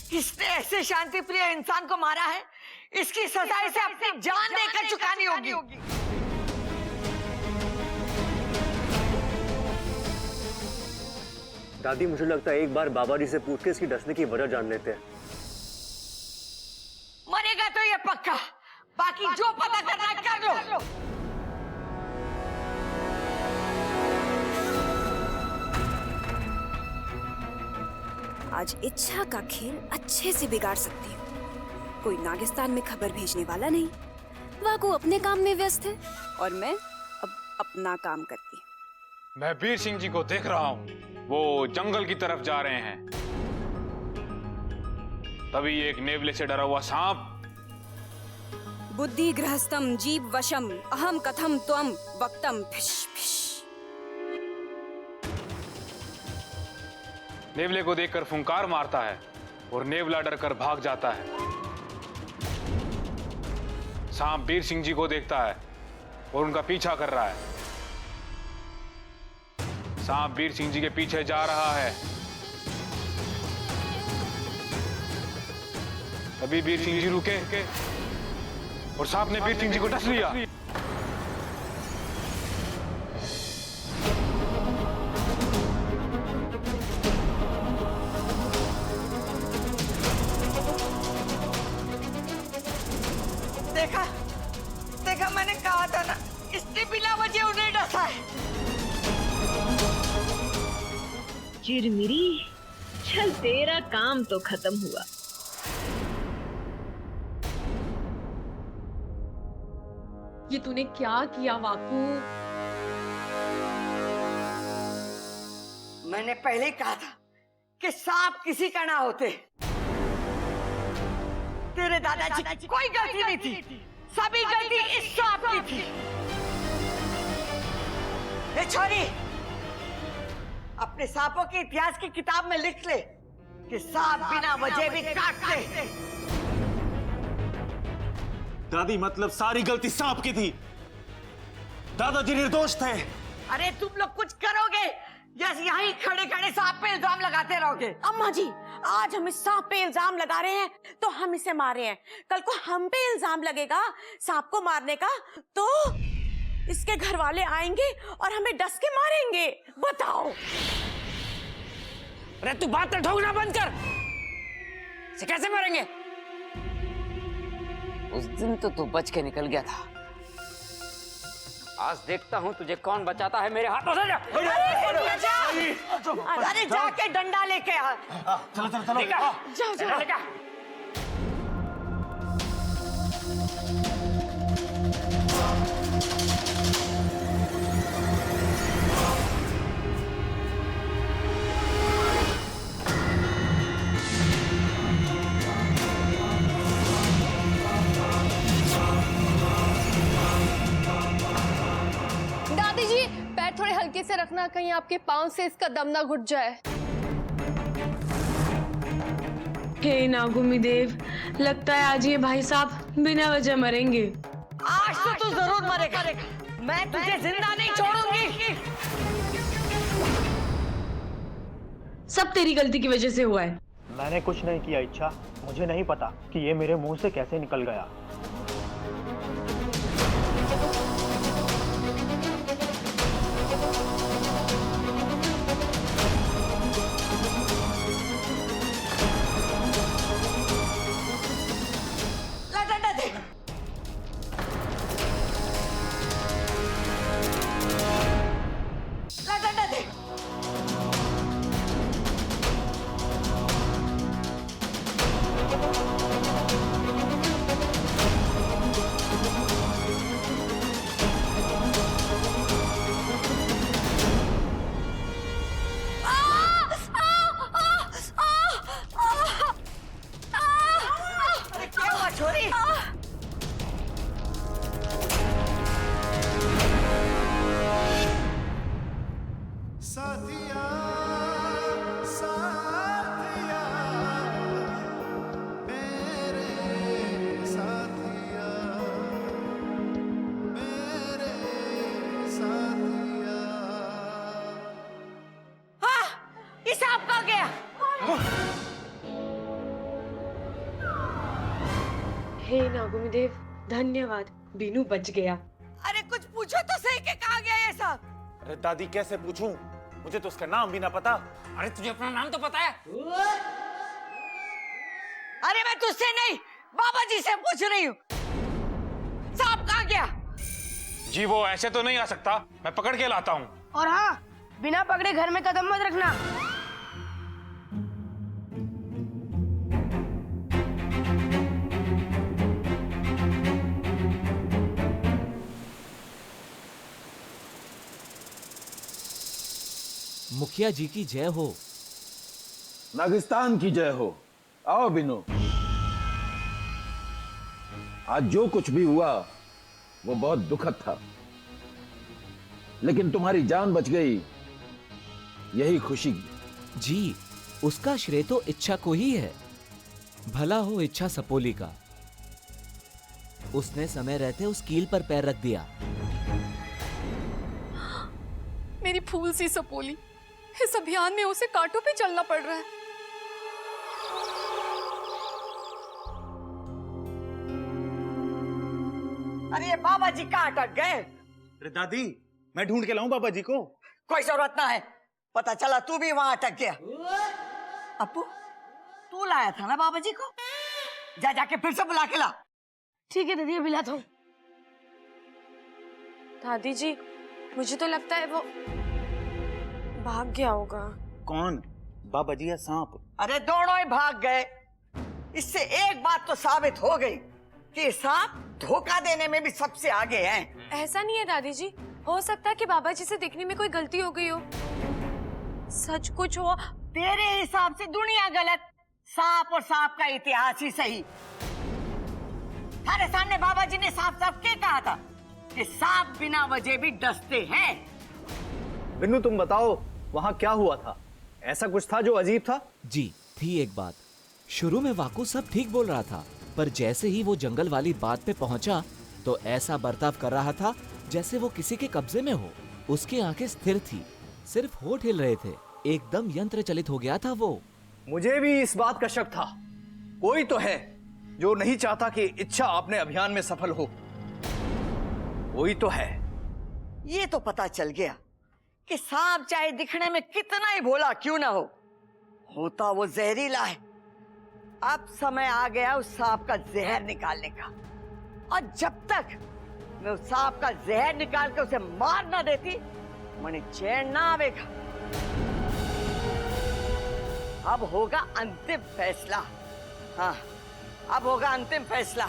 इसने ऐसे शांति प्रिय इंसान को मारा है, इसकी सजा इसे अपनी जान देकर चुकानी होगी। दादी मुझे लगता है एक बार बाबा जी से पूछ के इसकी डसने की वजह जान लेते हैं। मरेगा तो ये पक्का, बाकी जो पता करना है कर लो। आज इच्छा का खेल अच्छे से बिगाड़ सकती हूँ। कोई नागिस्तान में खबर भेजने वाला नहीं, वाकू अपने काम में व्यस्त है और मैं अब अपना काम करती हूँ। मैं वीर सिंह जी को देख रहा हूँ, वो जंगल की तरफ जा रहे हैं। तभी एक नेवले से डरा हुआ सांप बुद्धि गृहस्थम जीव वशम अहम कथम त्वम वक्तम फिश फिश। नेवले को देखकर फुंकार मारता है और नेवला डरकर भाग जाता है। सांप वीर सिंह जी को देखता है और उनका पीछा कर रहा है। सांप वीर सिंह जी के पीछे जा रहा है। तभी वीर सिंह जी रुके और सांप ने वीर सिंह जी को डस लिया। देखा मैंने कहा था ना, इसने बिना वजह उन्हें डसा है। चिरमिरी, चल तेरा काम तो खत्म हुआ। ये तूने क्या किया वाकू? मैंने पहले कहा था कि सांप किसी का ना होते। तेरे दादाजी की कोई गलती नहीं थी, सभी गलती इस सांप की थी। ए छोरी, अपने सांपों के इतिहास की किताब में लिख ले कि सांप बिना वजह भी काटते। दादी मतलब सारी गलती सांप की थी, दादाजी निर्दोष थे। अरे तुम लोग कुछ करोगे या यहीं खड़े खड़े सांप पे इल्जाम लगाते रहोगे? अम्मा जी, आज हम इस सांप पे इल्जाम लगा रहे हैं तो हम इसे मारे हैं, कल को हम पे इल्जाम लगेगा सांप को मारने का तो इसके घर वाले आएंगे और हमें डस के मारेंगे। बताओ। अरे तू बात ठोकना बंद कर। इसे कैसे मारेंगे? उस दिन तो तू बच के निकल गया था, आज देखता हूँ तुझे कौन बचाता है मेरे हाथों से। अरे जाके डंडा लेके आ। चलो चलो चलो जाओ जाओ। दादी जी, पैर थोड़े हल्के से रखना, कहीं आपके पांव से इसका दम ना घुट जाए। हे नागुमी देव, लगता है आज ये भाई साहब बिना वजह मरेंगे। आज तो तू जरूर मरेगा, मैं तुझे जिंदा नहीं छोड़ूंगी। सब तेरी गलती की वजह से हुआ है। मैंने कुछ नहीं किया इच्छा, मुझे नहीं पता कि ये मेरे मुंह से कैसे निकल गया। साथिया साथिया मेरे साथिया मेरे साथिया। हाँ, ये सांप कहाँ गया? हे नागुमी देव, धन्यवाद, बीनू बच गया। अरे कुछ पूछो तो सही कि कहाँ गया ये सांप? अरे दादी कैसे पूछूं, मुझे तो उसका नाम भी ना पता। अरे तुझे अपना नाम तो पता है? अरे मैं तुझसे नहीं, बाबा जी से पूछ रही हूँ। सांप कहाँ गया? जी वो ऐसे तो नहीं आ सकता, मैं पकड़ के लाता हूँ। और हाँ, बिना पकड़े घर में कदम मत रखना। मुखिया जी की जय हो। नागिस्तान की जय हो। आओ बिनु। आज जो कुछ भी हुआ वो बहुत दुखद था, लेकिन तुम्हारी जान बच गई, यही खुशी। जी, उसका श्रेय तो इच्छा को ही है। भला हो इच्छा सपोली का। उसने समय रहते उस कील पर पैर रख दिया। मेरी फूल सी सपोली, इस अभियान में उसे कांटों पे चलना पड़ रहा है। अरे ये बाबा जी कहाँ अटक गए? अरे दादी, मैं ढूंढ के लाऊं बाबा जी को? कोई जरूरत ना है, पता चला तू भी वहां अटक गया। अपू, तू लाया था ना बाबा जी को? जा जाके फिर से बुला के ला। ठीक है दीदी, अभी लाता हूँ। दादी जी, मुझे तो लगता है वो भाग गया होगा। कौन, बाबा जी या सांप? अरे दोनों ही भाग गए। इससे एक बात तो साबित हो गई कि सांप धोखा देने में भी सबसे आगे हैं। ऐसा नहीं है दादी जी, हो सकता है कि बाबा जी से देखने में कोई गलती हो गई हो। सच कुछ हो। तेरे हिसाब से दुनिया गलत, सांप और सांप का इतिहास ही सही। हमारे सामने बाबा जी ने साफ साफ क्या कहा था कि सांप बिना वजह भी डसते हैं। बिन्नू तुम बताओ, वहां क्या हुआ था? ऐसा कुछ था जो अजीब था? जी थी एक बात। शुरू में वाकू सब ठीक बोल रहा था, पर जैसे ही वो जंगल वाली बात पे पहुंचा तो ऐसा बर्ताव कर रहा था जैसे वो किसी के कब्जे में हो। उसकी आंखें स्थिर थी, सिर्फ होठ हिल रहे थे। एकदम यंत्र चलित हो गया था वो। मुझे भी इस बात का शक था। कोई तो है जो नहीं चाहता कि इच्छा अपने अभियान में सफल हो। कोई तो है। ये तो पता चल गया कि सांप चाहे दिखने में कितना ही भोला क्यों ना हो, होता वो जहरीला है। अब समय आ गया उस सांप का जहर निकालने का, और जब तक मैं उस सांप का जहर निकाल के उसे मार ना देती, मुझे चैन ना आवेगा। अब होगा अंतिम फैसला। हाँ, अब होगा अंतिम फैसला।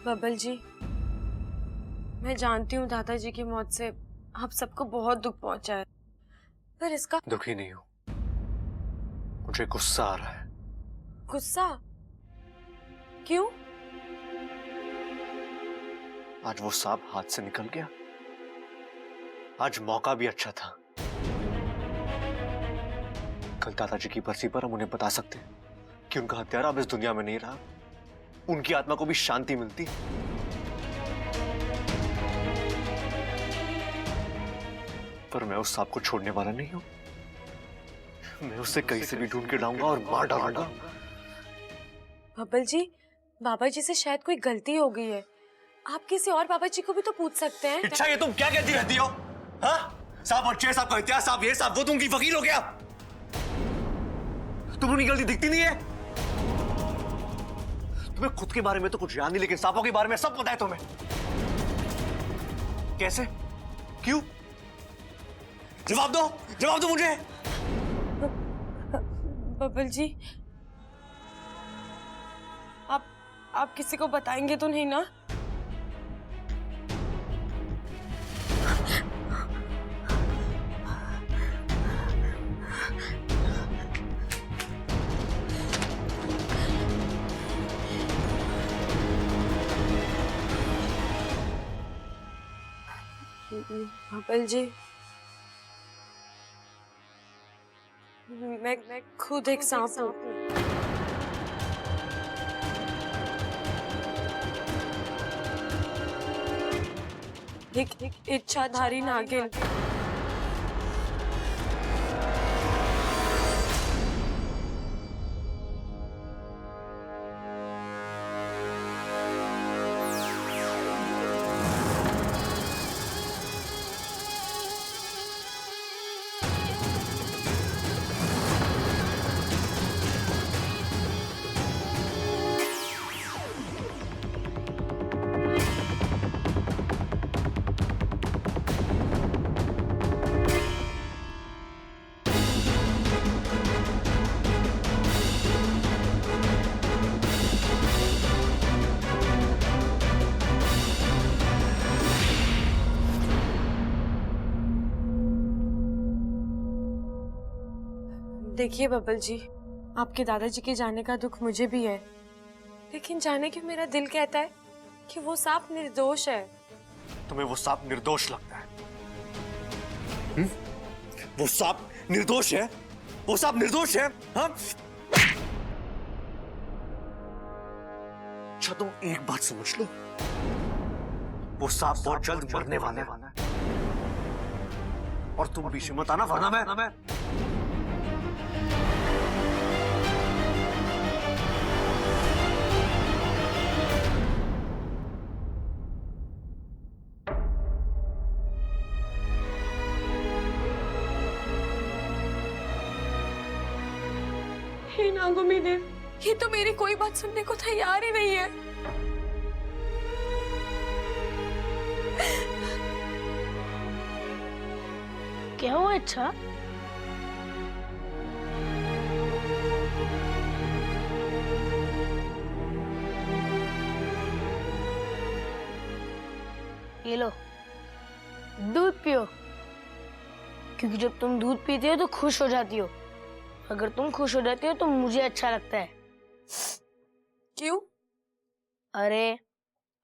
बबल जी, मैं जानती हूँ दादाजी की मौत से आप सबको बहुत दुख पहुंचा है, पर इसका दुखी नहीं हूं, मुझे गुस्सा आ रहा है। गुस्सा क्यों? आज वो सांप हाथ से निकल गया। आज मौका भी अच्छा था। कल दादाजी की बरसी पर हम उन्हें बता सकते कि उनका हत्यारा अब इस दुनिया में नहीं रहा, उनकी आत्मा को भी शांति मिलती। पर मैं उस सांप को छोड़ने वाला नहीं हूं। मैं उसे कहीं से भी ढूंढ के लाऊंगा और मार डालूंगा। बबल जी, बाबा जी से शायद कोई गलती हो गई है। आप किसी और बाबा जी को भी तो पूछ सकते हैं। इच्छा, ये तुम क्या कहती रहती हो? हाँ? सांप और छह सांप का इतिहास, सांप ये सांप वो, तुम की फकीर हो गया। तुम्हें गलती दिखती नहीं है? तुम्हें खुद के बारे में तो कुछ याद नहीं, लेकिन सांपों के बारे में सब पता है तुम्हें। कैसे? क्यों? जवाब दो मुझे। बबल जी, आप किसी को बताएंगे तो नहीं ना? बबल जी, मैं खुद एक सांप हूँ। एक इच्छाधारी नागिन। देखिए बबल जी, आपके दादाजी के जाने का दुख मुझे भी है, लेकिन जाने क्यों मेरा दिल कहता है कि वो सांप निर्दोष है। तुम्हें वो सांप निर्दोष लगता है? वो सांप निर्दोष है? वो सांप निर्दोष है? हाँ? अच्छा तुम एक बात समझ लो, वो सांप बहुत जल्द मरने वाला है, और तुम बीच में मत आना, वरना मैं हे नागोमी देव, ये तो मेरी कोई बात सुनने को तैयार ही नहीं है। क्या हुआ? अच्छा ये लो, दूध पियो, क्योंकि जब तुम दूध पीते हो तो खुश हो जाती हो। अगर तुम खुश हो जाती हो तो मुझे अच्छा लगता है। क्यों? अरे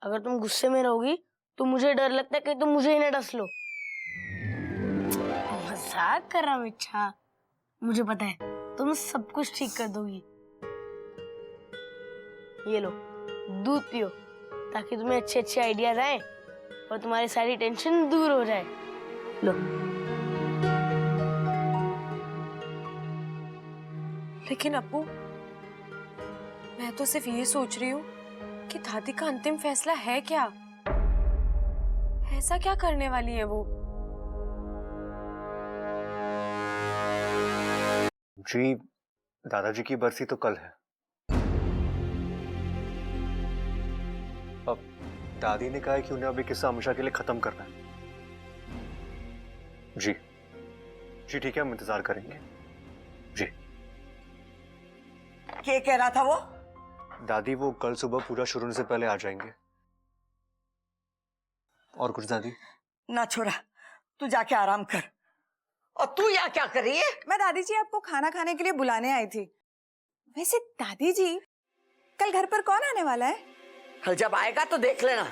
अगर तुम गुस्से में रहोगी तो मुझे डर लगता है कि तुम मुझे ही ना डस लो। मजाक कर रहा हूँ इच्छा, मुझे पता है तुम सब कुछ ठीक कर दोगी। ये लो, दूध पियो, ताकि तुम्हें अच्छे अच्छे आइडियाज आए और तुम्हारी सारी टेंशन दूर हो जाए। लो। लेकिन अप्पू, मैं तो सिर्फ ये सोच रही हूँ कि दादी का अंतिम फैसला है क्या? ऐसा क्या करने वाली है वो? जी, दादाजी की बरसी तो कल है। अब दादी ने कहा है कि उन्हें अभी किस्सा हमेशा के लिए खत्म करना है। जी जी ठीक है, हम इंतजार करेंगे। जी। क्या कह रहा था वो? दादी वो कल सुबह पूजा शुरू होने से पहले आ जाएंगे। और कुछ दादी? ना छोरा, तू जाके आराम कर। और तू यहाँ क्या कर रही है? मैं दादी जी आपको खाना खाने के लिए बुलाने आई थी। वैसे दादी जी, कल घर पर कौन आने वाला है? कल जब आएगा तो देख लेना।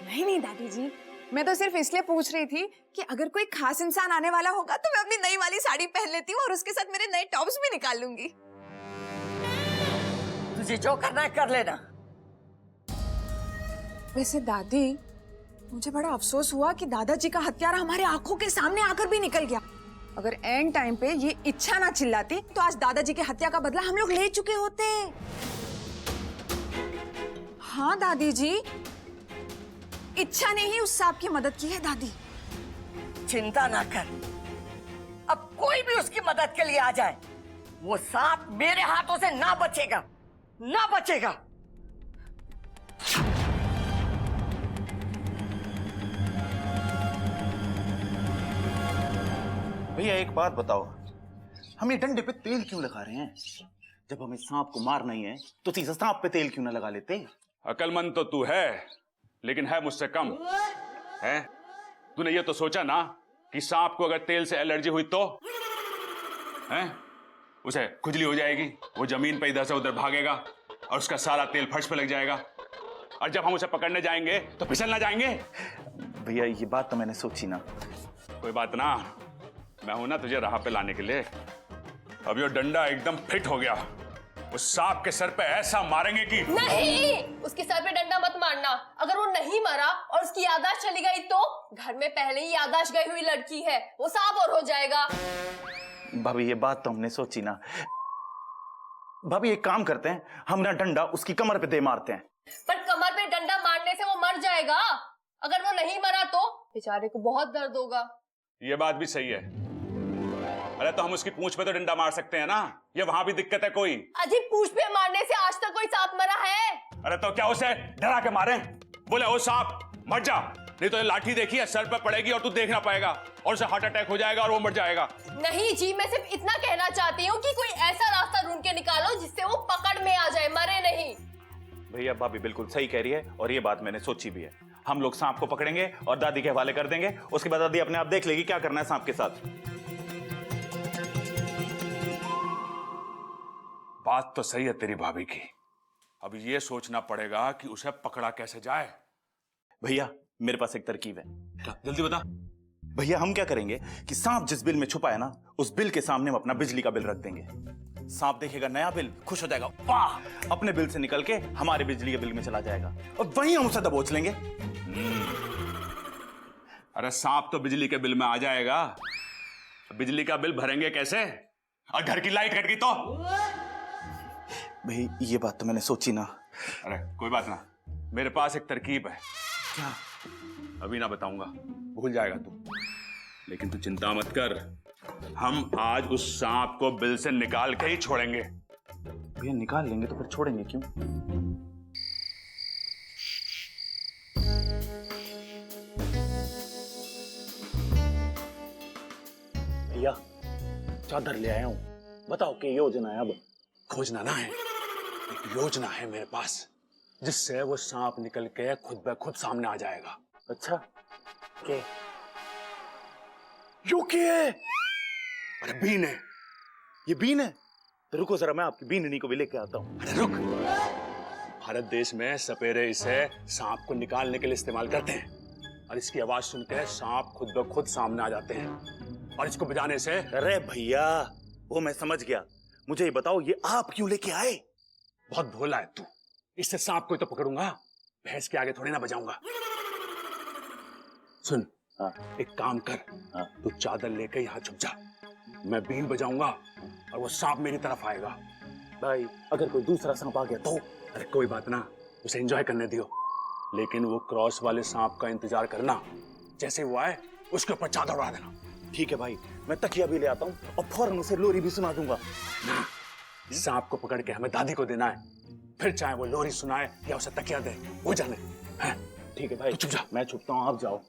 नहीं दादी जी, मैं तो सिर्फ इसलिए पूछ रही थी कि अगर कोई खास इंसान आने वाला होगा तो मैं अपनी नई वाली साड़ी पहन लेती हूँ और उसके साथ मेरे नए टॉप्स भी निकाल लूंगी। तुझे जो करना है कर लेना। वैसे दादी, मुझे बड़ा अफसोस हुआ कि दादाजी का हत्यारा हमारे आंखों के सामने आकर भी निकल गया। अगर एंड टाइम पे ये इच्छा ना चिल्लाती तो आज दादाजी की हत्या का बदला हम लोग ले चुके होते। हाँ दादी जी, इच्छा ने ही उस सांप की मदद की है दादी। चिंता ना कर, अब कोई भी उसकी मदद के लिए आ जाए, वो सांप मेरे हाथों से ना बचेगा, ना बचेगा। भैया एक बात बताओ, हम ये डंडे पे तेल क्यों लगा रहे हैं? जब हमें सांप को मारना ही है तो सीधा सांप पे तेल क्यों ना लगा लेते? अकलमंद तो तू है, लेकिन है मुझसे कम। है तूने ये तो सोचा ना कि सांप को अगर तेल से एलर्जी हुई तो हैं उसे खुजली हो जाएगी, वो जमीन पे इधर से उधर भागेगा और उसका सारा तेल फर्श पे लग जाएगा, और जब हम उसे पकड़ने जाएंगे तो फिसल ना जाएंगे। भैया ये बात तो मैंने सोची ना। कोई बात ना, मैं हूं ना तुझे राह पे लाने के लिए। अब ये डंडा एकदम फिट हो गया, उस सांप के सर पे ऐसा मारेंगे कि नहीं, उसके सर पे डंडा मत मारना। अगर वो नहीं मरा और उसकी याददाश्त चली गई तो घर में पहले ही याददाश्त गई हुई लड़की है, वो सांप और हो जाएगा। भाभी ये बात तो हमने सोची ना। भाभी एक काम करते हैं, हम ना डंडा उसकी कमर पे दे मारते हैं। पर कमर पे डंडा मारने से वो मर जाएगा। अगर वो नहीं मरा तो बेचारे को बहुत दर्द होगा। ये बात भी सही है। अरे तो हम उसकी पूंछ पे तो डंडा मार सकते हैं ना, ये वहां भी दिक्कत है कोई? अजी पूंछ पे मारने से आज तक कोई सांप मरा है? अरे तो क्या उसे डरा के मारे? बोले ओ सांप मर जा, नहीं तो ये लाठी देखी है सर पे पड़ेगी और तू देख ना पाएगा और उसे हार्ट अटैक हो जाएगा और वो मर जाएगा। नहीं जी, मैं सिर्फ इतना कहना चाहती हूँ कि कोई ऐसा रास्ता ढूंढ के निकालो जिससे वो पकड़ में आ जाए, मरे नहीं। भैया भाभी बिल्कुल सही कह रही है और ये बात मैंने सोची भी है। हम लोग सांप को पकड़ेंगे और दादी के हवाले कर देंगे, उसके बाद दादी अपने आप देख लेगी क्या करना है सांप के साथ। बात तो सही है तेरी भाभी की, अब ये सोचना पड़ेगा कि उसे पकड़ा कैसे जाए। भैया मेरे पास एक तरकीब है। जल्दी बता। भैया हम क्या करेंगे कि सांप जिस बिल में छुपा है ना, उस बिल के सामने हम अपना बिजली का बिल रख देंगे। सांप देखेगा नया बिल, खुश हो जाएगा, वाह, अपने बिल से निकल के हमारे बिजली के बिल में चला जाएगा और वहीं हम उसे दबोच लेंगे। अरे सांप तो बिजली के बिल में आ जाएगा, बिजली का बिल भरेंगे कैसे? और घर की लाइट कट गई तो? भाई ये बात तो मैंने सोची ना। अरे कोई बात ना, मेरे पास एक तरकीब है। क्या? अभी ना बताऊंगा, भूल जाएगा तू, लेकिन तू चिंता मत कर, हम आज उस सांप को बिल से निकाल के ही छोड़ेंगे। भैया निकाल लेंगे तो फिर छोड़ेंगे क्यों? भैया चादर ले आया हूं, बताओ क्या योजना है? अब खोजना ना है, एक योजना है मेरे पास जिससे वो सांप निकल के खुद ब खुद सामने आ जाएगा। अच्छा के? यो क्या है? अरे बीन है। ये बीन है? तो रुको जरा, मैं आपकी बीननी को भी लेके आता हूँ। अरे रुक, भारत देश में सपेरे इसे सांप को निकालने के लिए इस्तेमाल करते हैं और इसकी आवाज सुनकर सांप खुद ब खुद सामने आ जाते हैं और इसको बजाने से। अरे भैया वो मैं समझ गया, मुझे ये बताओ ये आप क्यों लेके आए? बहुत भोला है तू, इससे सांप को ही तो पकड़ूंगा, भैंस के आगे थोड़ी ना बजाऊंगा। सुन, एक काम कर, तू चादर लेकर यहाँ छुप जा, मैं बीन बजाऊंगा और वो सांप मेरी तरफ आएगा। भाई अगर कोई दूसरा सांप आ गया तो? अरे कोई बात ना, उसे एंजॉय करने दियो, लेकिन वो क्रॉस वाले सांप का इंतजार करना, जैसे वो आए उसके ऊपर चादर उड़ा देना। ठीक है भाई, मैं तकिया भी ले आता हूँ और फौरन उसे लोरी भी सुना दूंगा। ना, सांप को पकड़ के हमें दादी को देना है, फिर चाहे वो लोरी सुनाए या उसे तकिया दे, वो जाने। ठीक है भाई, चुप जा। मैं छुपता हूँ, आप जाओ।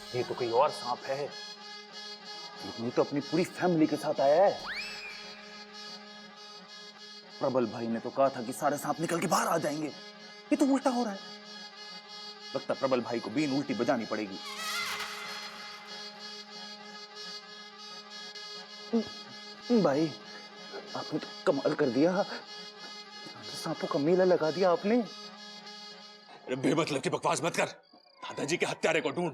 ये तो कोई और सांप है, ये तो अपनी पूरी फैमिली के साथ आया है। प्रबल भाई ने तो कहा था कि सारे सांप निकल के बाहर आ जाएंगे, ये तो उल्टा हो रहा है। लगता प्रबल भाई को बीन उल्टी बजानी पड़ेगी। भाई आपने तो कमाल कर दिया, सांपों का मेला लगा दिया आपने। अरे बेमतलब की बकवास मत कर, दादाजी के हत्यारे को ढूंढ।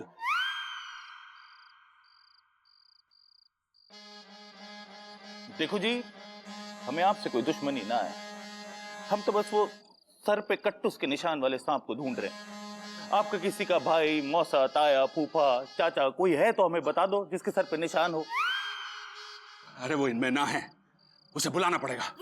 देखो जी, हमें आपसे कोई दुश्मनी ना है, हम तो बस वो सर पे कट्टुस के निशान वाले सांप को ढूंढ रहे हैं। आपका किसी का भाई, मौसा, ताया, फूफा, चाचा कोई है तो हमें बता दो जिसके सर पे निशान हो। अरे वो इनमें ना है, उसे बुलाना पड़ेगा।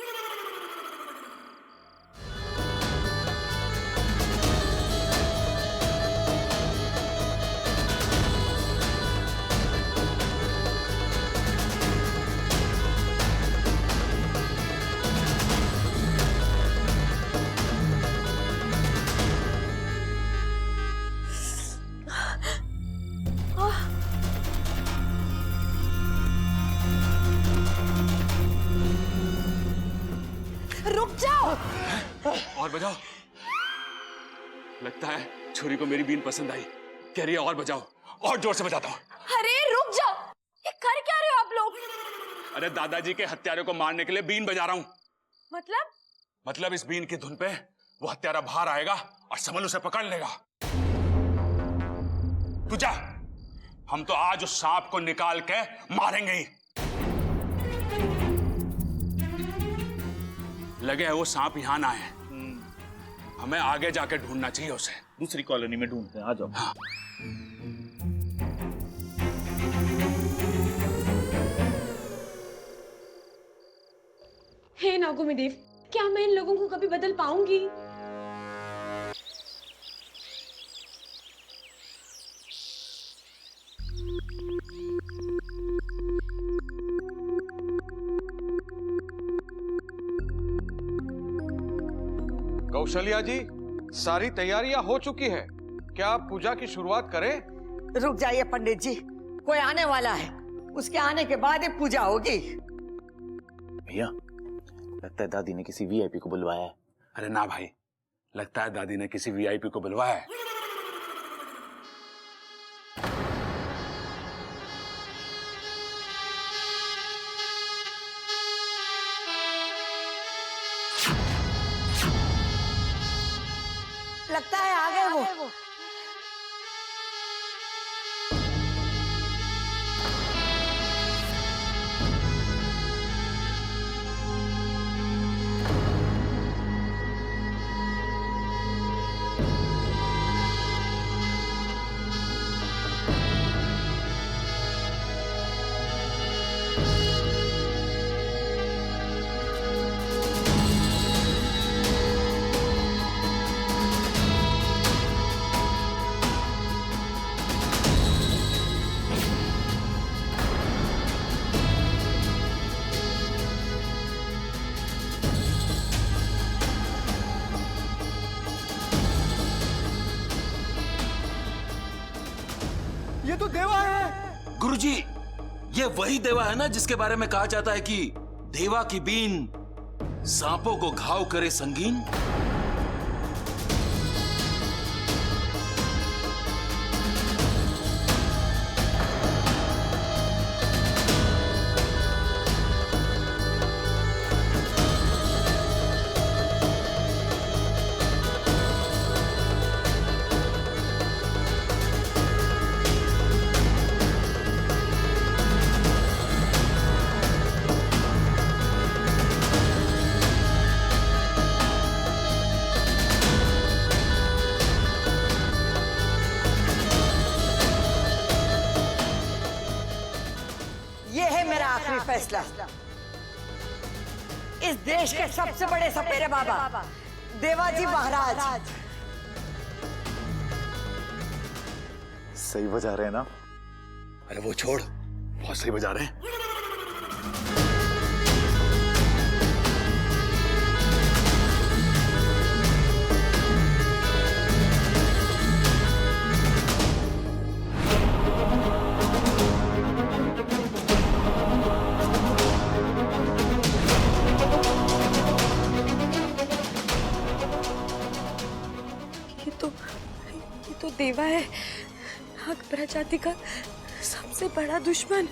रुक जाओ। और बजाओ। लगता है छुरी को मेरी बीन पसंद आई, कह रही है और बजाओ, और जोर से बजाता हूँ। अरे रुक जाओ, ये कर क्या रहे हो आप लोग? अरे दादाजी के हत्यारे को मारने के लिए बीन बजा रहा हूँ। मतलब इस बीन की धुन पे वो हत्यारा बाहर आएगा और समल उसे पकड़ लेगा। तू जा, हम तो आज उस सांप को निकाल के मारेंगे ही। लगे है वो सांप यहां ना है, हमें आगे जाके ढूंढना चाहिए उसे। दूसरी कॉलोनी में ढूंढते हैं, आ जाओ। हाँ। हे नागोमी देव, क्या मैं इन लोगों को कभी बदल पाऊंगी? कौशल्या जी, सारी तैयारियां हो चुकी है, क्या आप पूजा की शुरुआत करें? रुक जाइए पंडित जी, कोई आने वाला है, उसके आने के बाद ही पूजा होगी। भैया, लगता है दादी ने किसी वीआईपी को बुलवाया है। अरे ना भाई, लगता है दादी ने किसी वीआईपी को बुलवाया है। लगता है आ गए वो। ये तो देवा है। गुरुजी, ये वही देवा है ना जिसके बारे में कहा जाता है कि देवा की बीन सांपों को घाव करे संगीन। ये है मेरा आखिरी फैसला। इस देश के सबसे बड़े सपेरे बाबा देवाजी महाराज सही बजा रहे हैं ना? अरे वो छोड़, बहुत सही बजा रहे हैं। ये तो देवा है, नाग प्रजाति का सबसे बड़ा दुश्मन।